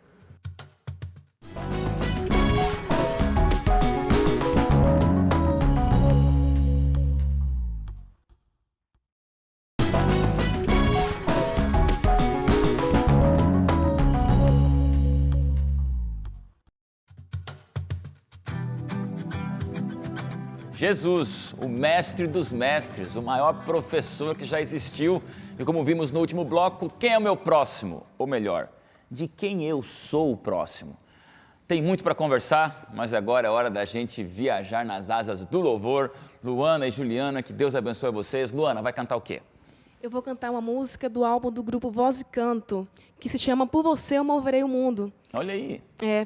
Jesus, o mestre dos mestres, o maior professor que já existiu. E como vimos no último bloco, quem é o meu próximo? Ou melhor, de quem eu sou o próximo? Tem muito para conversar, mas agora é hora da gente viajar nas asas do louvor. Luana e Juliana, que Deus abençoe vocês. Luana, vai cantar o quê? Eu vou cantar uma música do álbum do grupo Voz e Canto, que se chama Por Você Eu Moverei o Mundo. Olha aí.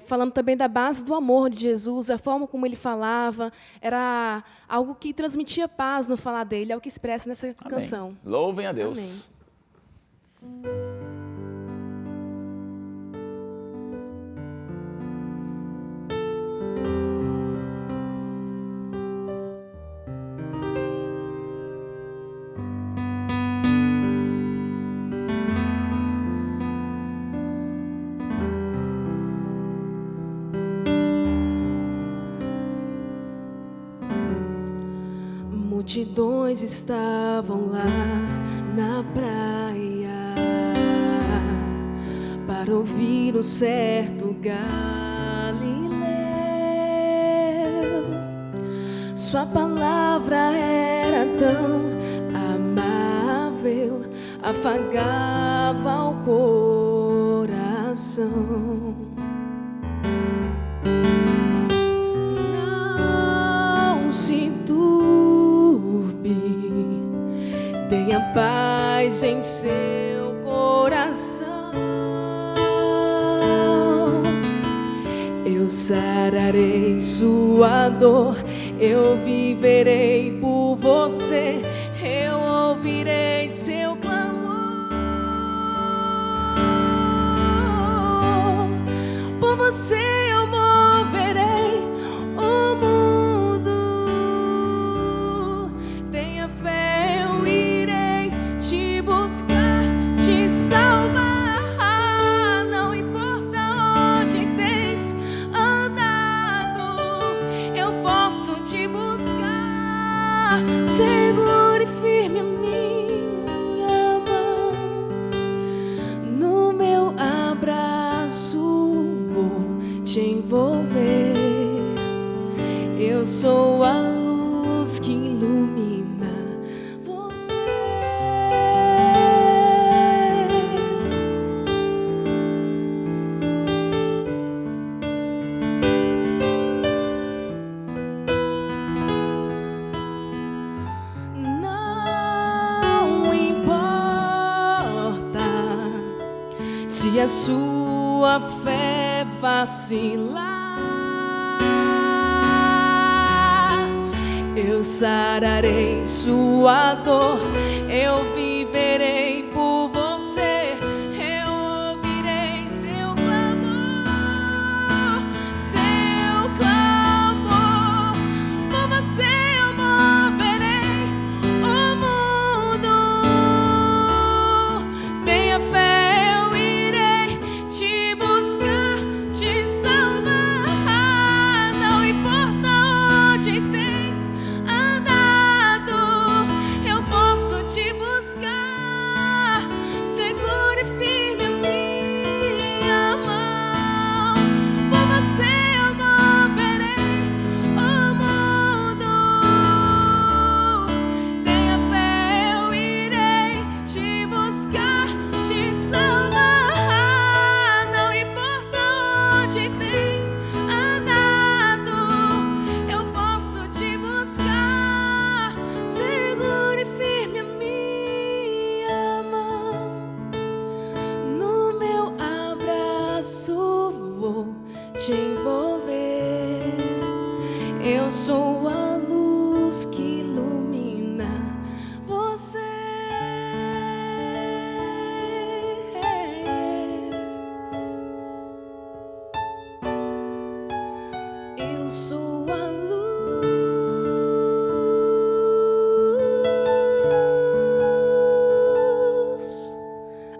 Falando também da base do amor de Jesus, a forma como ele falava, era algo que transmitia paz no falar dele, é o que expressa nessa canção. Louvem a Deus. Amém. Multidões estavam lá na praia para ouvir um certo Galileu. Sua palavra era tão amável, afagava o coração. Não se tenha paz em seu coração. Eu sararei sua dor, eu viverei por você, eu ouvirei seu clamor. Por você eu moverei o mundo. Tenha fé, eu irei te buscar, te salvar. Não importa onde tens andado, eu posso te buscar. Segure e firme a minha mão, no meu abraço vou te envolver. Eu sou a luz que ilumina você. Não importa se a sua fé vacilar, eu sararei sua dor, eu viverei por você, eu ouvirei seu clamor, seu clamor. Por você eu moverei o mundo. Tenha fé, eu irei te buscar, te salvar. Não importa onde tens andado, eu posso te buscar. Segure firme a minha mão. Por você eu moverei o mundo. Tenha fé, eu irei te buscar, te salvar. Não importa onde tens andado, eu posso te buscar. Segure firme a minha mão, no meu abraço vou te envolver. Eu sou a luz que ilumina você. Eu sou a luz.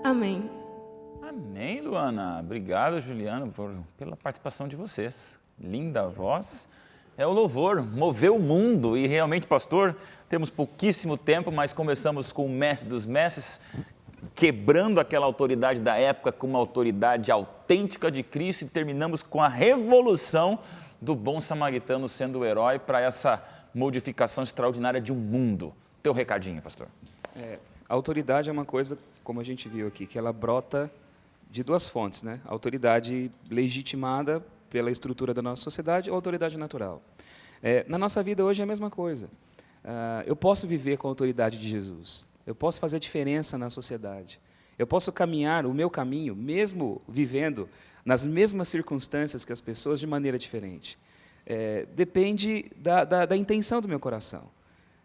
Amém. Amém, Luana. Obrigado, Juliana, pela participação de vocês. Linda voz. É o louvor, moveu o mundo. E realmente, pastor, temos pouquíssimo tempo, mas começamos com o mestre dos mestres, quebrando aquela autoridade da época com uma autoridade autêntica de Cristo, e terminamos com a revolução do bom samaritano sendo o herói para essa modificação extraordinária de um mundo. Teu recadinho, pastor. A autoridade é uma coisa, como a gente viu aqui, que ela brota de duas fontes, né? A autoridade legitimada pela estrutura da nossa sociedade ou autoridade natural. Na nossa vida hoje é a mesma coisa. Eu posso viver com a autoridade de Jesus. Eu posso fazer diferença na sociedade. Eu posso caminhar o meu caminho, mesmo vivendo nas mesmas circunstâncias que as pessoas, de maneira diferente. Depende da intenção do meu coração.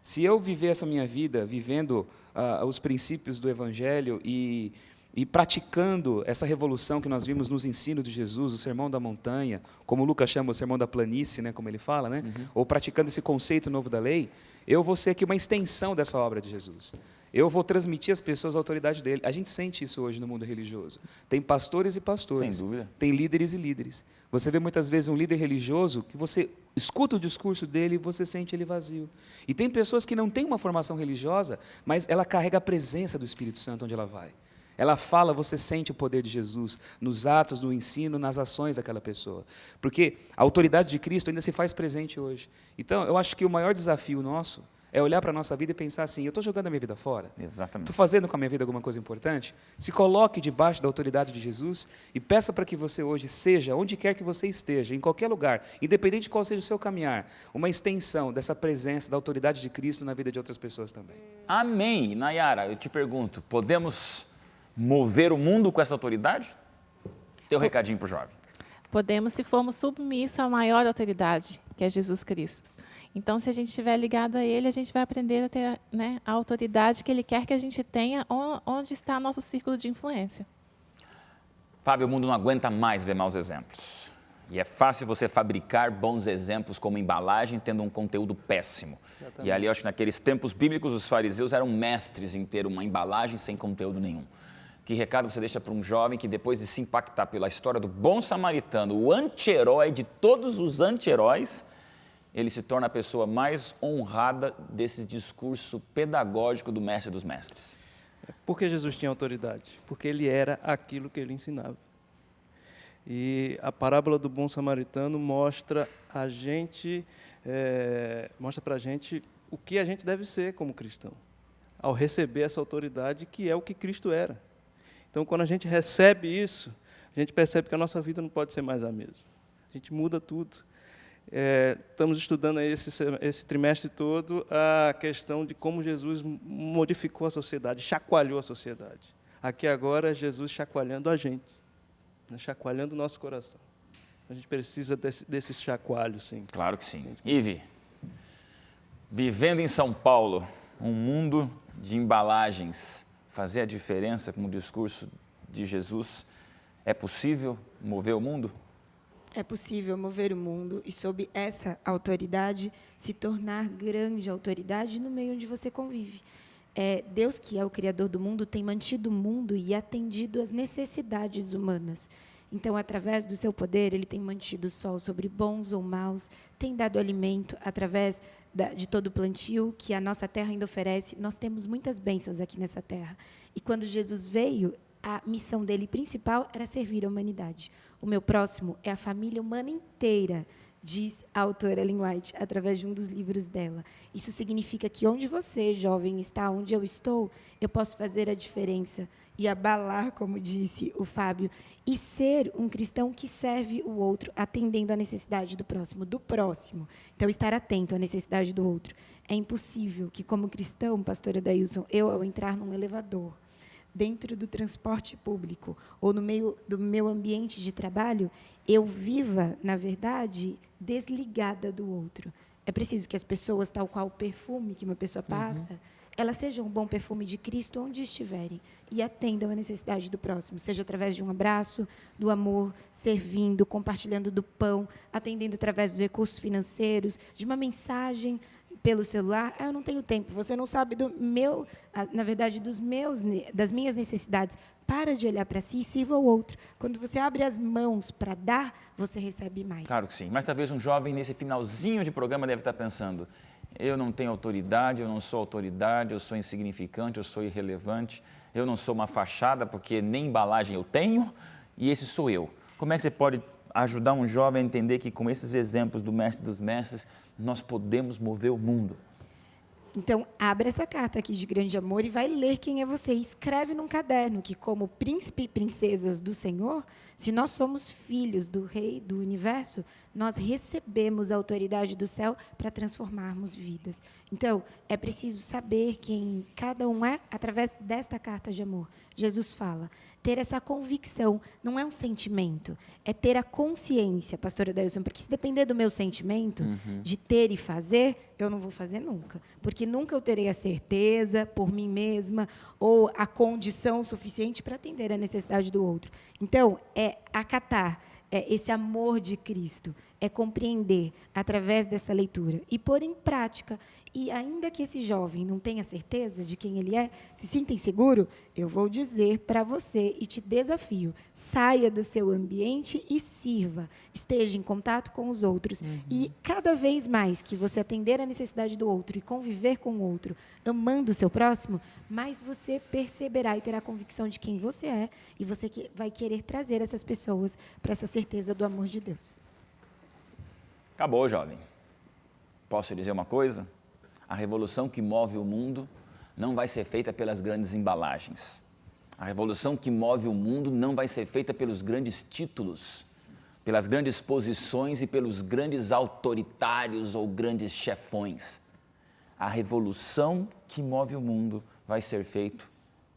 Se eu viver essa minha vida vivendo os princípios do Evangelho e praticando essa revolução que nós vimos nos ensinos de Jesus, o Sermão da Montanha, como Lucas chama o Sermão da Planície, né, como ele fala, né? Ou praticando esse conceito novo da lei, eu vou ser aqui uma extensão dessa obra de Jesus. Eu vou transmitir às pessoas a autoridade dele. A gente sente isso hoje no mundo religioso. Tem pastores e pastores. Sem dúvida. Tem líderes e líderes. Você vê muitas vezes um líder religioso que você escuta o discurso dele e você sente ele vazio. E tem pessoas que não têm uma formação religiosa, mas ela carrega a presença do Espírito Santo onde ela vai. Ela fala, você sente o poder de Jesus nos atos, no ensino, nas ações daquela pessoa. Porque a autoridade de Cristo ainda se faz presente hoje. Então, eu acho que o maior desafio nosso é olhar para a nossa vida e pensar assim, eu estou jogando a minha vida fora? Exatamente. Estou fazendo com a minha vida alguma coisa importante? Se coloque debaixo da autoridade de Jesus e peça para que você hoje seja, onde quer que você esteja, em qualquer lugar, independente de qual seja o seu caminhar, uma extensão dessa presença, da autoridade de Cristo na vida de outras pessoas também. Amém. Nayara, eu te pergunto, podemos mover o mundo com essa autoridade? Teu recadinho para o jovem. Podemos se formos submissos à maior autoridade, que é Jesus Cristo. Então, se a gente estiver ligado a Ele, a gente vai aprender a ter, né, a autoridade que Ele quer que a gente tenha, onde está nosso círculo de influência. Fábio, o mundo não aguenta mais ver maus exemplos. E é fácil você fabricar bons exemplos como embalagem, tendo um conteúdo péssimo. Exatamente. E ali, eu acho que naqueles tempos bíblicos, os fariseus eram mestres em ter uma embalagem sem conteúdo nenhum. Que recado você deixa para um jovem que, depois de se impactar pela história do bom samaritano, o anti-herói de todos os anti-heróis, ele se torna a pessoa mais honrada desse discurso pedagógico do mestre dos mestres? Porque Jesus tinha autoridade, porque ele era aquilo que ele ensinava. E a parábola do bom samaritano mostra para a gente o que a gente deve ser como cristão, ao receber essa autoridade que é o que Cristo era. Então, quando a gente recebe isso, a gente percebe que a nossa vida não pode ser mais a mesma. A gente muda tudo. Estamos estudando aí esse trimestre todo a questão de como Jesus modificou a sociedade, chacoalhou a sociedade. Aqui agora, Jesus chacoalhando a gente, né, chacoalhando o nosso coração. A gente precisa desse chacoalho, sim. Claro que sim. Ive, vivendo em São Paulo, um mundo de embalagens, fazer a diferença com o discurso de Jesus, é possível mover o mundo? É possível mover o mundo e, sob essa autoridade, se tornar grande autoridade no meio onde você convive. Deus, que é o Criador do mundo, tem mantido o mundo e atendido às necessidades humanas. Então, através do seu poder, Ele tem mantido o sol sobre bons ou maus, tem dado alimento através de todo o plantio que a nossa terra ainda oferece. Nós temos muitas bênçãos aqui nessa terra. E quando Jesus veio, a missão dele principal era servir a humanidade. O meu próximo é a família humana inteira, diz a autora Ellen White, através de um dos livros dela. Isso significa que onde você, jovem, está, onde eu estou, eu posso fazer a diferença e abalar, como disse o Fábio, e ser um cristão que serve o outro, atendendo à necessidade do próximo. Então, estar atento à necessidade do outro. É impossível que, como cristão, pastora Dailson, eu, ao entrar num elevador, dentro do transporte público ou no meio do meu ambiente de trabalho, eu viva, na verdade, desligada do outro. É preciso que as pessoas, tal qual o perfume que uma pessoa passa, elas sejam um bom perfume de Cristo onde estiverem e atendam à necessidade do próximo, seja através de um abraço, do amor, servindo, compartilhando do pão, atendendo através dos recursos financeiros, de uma mensagem pelo celular. Eu não tenho tempo, você não sabe na verdade, das minhas necessidades. Para de olhar para si e sirva ao outro. Quando você abre as mãos para dar, você recebe mais. Claro que sim, mas talvez um jovem nesse finalzinho de programa deve estar pensando: eu não tenho autoridade, eu não sou autoridade, eu sou insignificante, eu sou irrelevante, eu não sou uma fachada porque nem embalagem eu tenho e esse sou eu. Como é que você pode ajudar um jovem a entender que com esses exemplos do mestre dos mestres nós podemos mover o mundo? Então, abre essa carta aqui de grande amor e vai ler quem é você. E escreve num caderno que, como príncipe e princesas do Senhor, se nós somos filhos do Rei do Universo, nós recebemos a autoridade do céu para transformarmos vidas. Então, é preciso saber quem cada um é através desta carta de amor. Jesus fala, ter essa convicção não é um sentimento, é ter a consciência, pastora Dailson, porque se depender do meu sentimento, de ter e fazer, eu não vou fazer nunca. Porque nunca eu terei a certeza por mim mesma ou a condição suficiente para atender a necessidade do outro. Então, é acatar esse amor de Cristo, é compreender através dessa leitura e pôr em prática. E ainda que esse jovem não tenha certeza de quem ele é, se sinta inseguro, eu vou dizer para você e te desafio, saia do seu ambiente e sirva, esteja em contato com os outros. E cada vez mais que você atender a necessidade do outro e conviver com o outro, amando o seu próximo, mais você perceberá e terá a convicção de quem você é e você vai querer trazer essas pessoas para essa certeza do amor de Deus. Acabou, jovem. Posso dizer uma coisa? A revolução que move o mundo não vai ser feita pelas grandes embalagens. A revolução que move o mundo não vai ser feita pelos grandes títulos, pelas grandes posições e pelos grandes autoritários ou grandes chefões. A revolução que move o mundo vai ser feita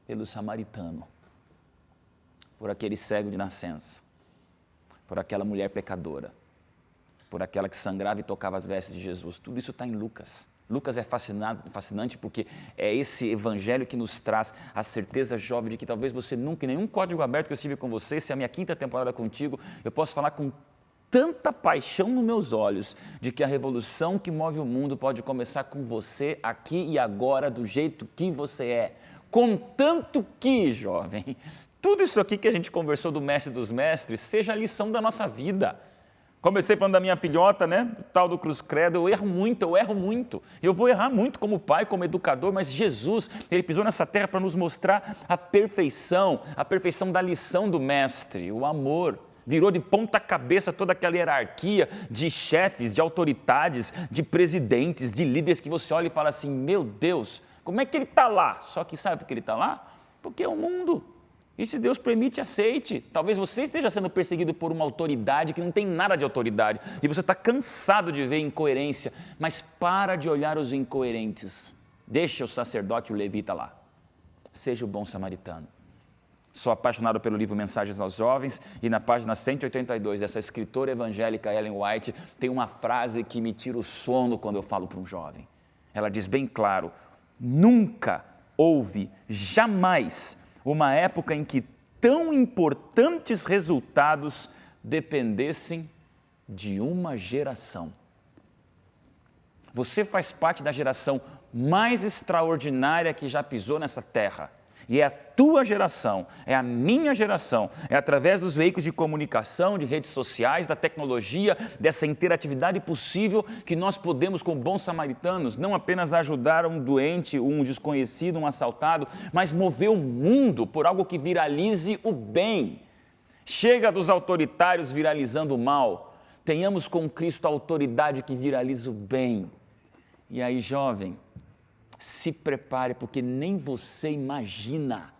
pelo samaritano, por aquele cego de nascença, por aquela mulher pecadora, por aquela que sangrava e tocava as vestes de Jesus. Tudo isso está em Lucas. Lucas é fascinante porque é esse evangelho que nos traz a certeza, jovem, de que talvez você nunca, em nenhum código aberto que eu estive com você, se é a minha 5ª temporada contigo, eu posso falar com tanta paixão nos meus olhos de que a revolução que move o mundo pode começar com você aqui e agora, do jeito que você é. Contanto que, jovem, tudo isso aqui que a gente conversou do Mestre dos Mestres seja a lição da nossa vida. Comecei falando da minha filhota, né? O tal do Cruz Credo. Eu erro muito. Eu vou errar muito como pai, como educador, mas Jesus, ele pisou nessa terra para nos mostrar a perfeição da lição do Mestre, o amor. Virou de ponta cabeça toda aquela hierarquia de chefes, de autoridades, de presidentes, de líderes que você olha e fala assim, meu Deus, como é que ele está lá? Só que sabe por que ele está lá? Porque é o mundo. E se Deus permite, aceite. Talvez você esteja sendo perseguido por uma autoridade que não tem nada de autoridade. E você está cansado de ver incoerência. Mas para de olhar os incoerentes. Deixa o sacerdote e o levita lá. Seja o bom samaritano. Sou apaixonado pelo livro Mensagens aos Jovens. E na página 182 dessa escritora evangélica Ellen White, tem uma frase que me tira o sono quando eu falo para um jovem. Ela diz bem claro, nunca houve, jamais, uma época em que tão importantes resultados dependessem de uma geração. Você faz parte da geração mais extraordinária que já pisou nessa terra. E é a tua geração, é a minha geração, é através dos veículos de comunicação, de redes sociais, da tecnologia, dessa interatividade possível que nós podemos, como bons samaritanos, não apenas ajudar um doente, um desconhecido, um assaltado, mas mover o mundo por algo que viralize o bem. Chega dos autoritários viralizando o mal, tenhamos com Cristo a autoridade que viraliza o bem. E aí, jovem, se prepare, porque nem você imagina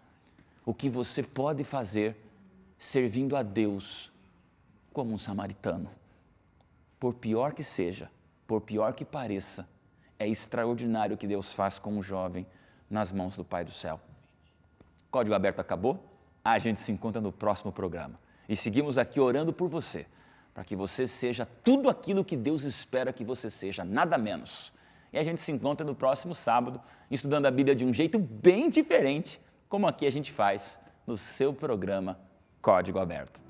o que você pode fazer servindo a Deus como um samaritano. Por pior que seja, por pior que pareça, é extraordinário o que Deus faz com um jovem nas mãos do Pai do céu. Código Aberto acabou? A gente se encontra no próximo programa. E seguimos aqui orando por você, para que você seja tudo aquilo que Deus espera que você seja, nada menos. E a gente se encontra no próximo sábado, estudando a Bíblia de um jeito bem diferente, como aqui a gente faz no seu programa Código Aberto.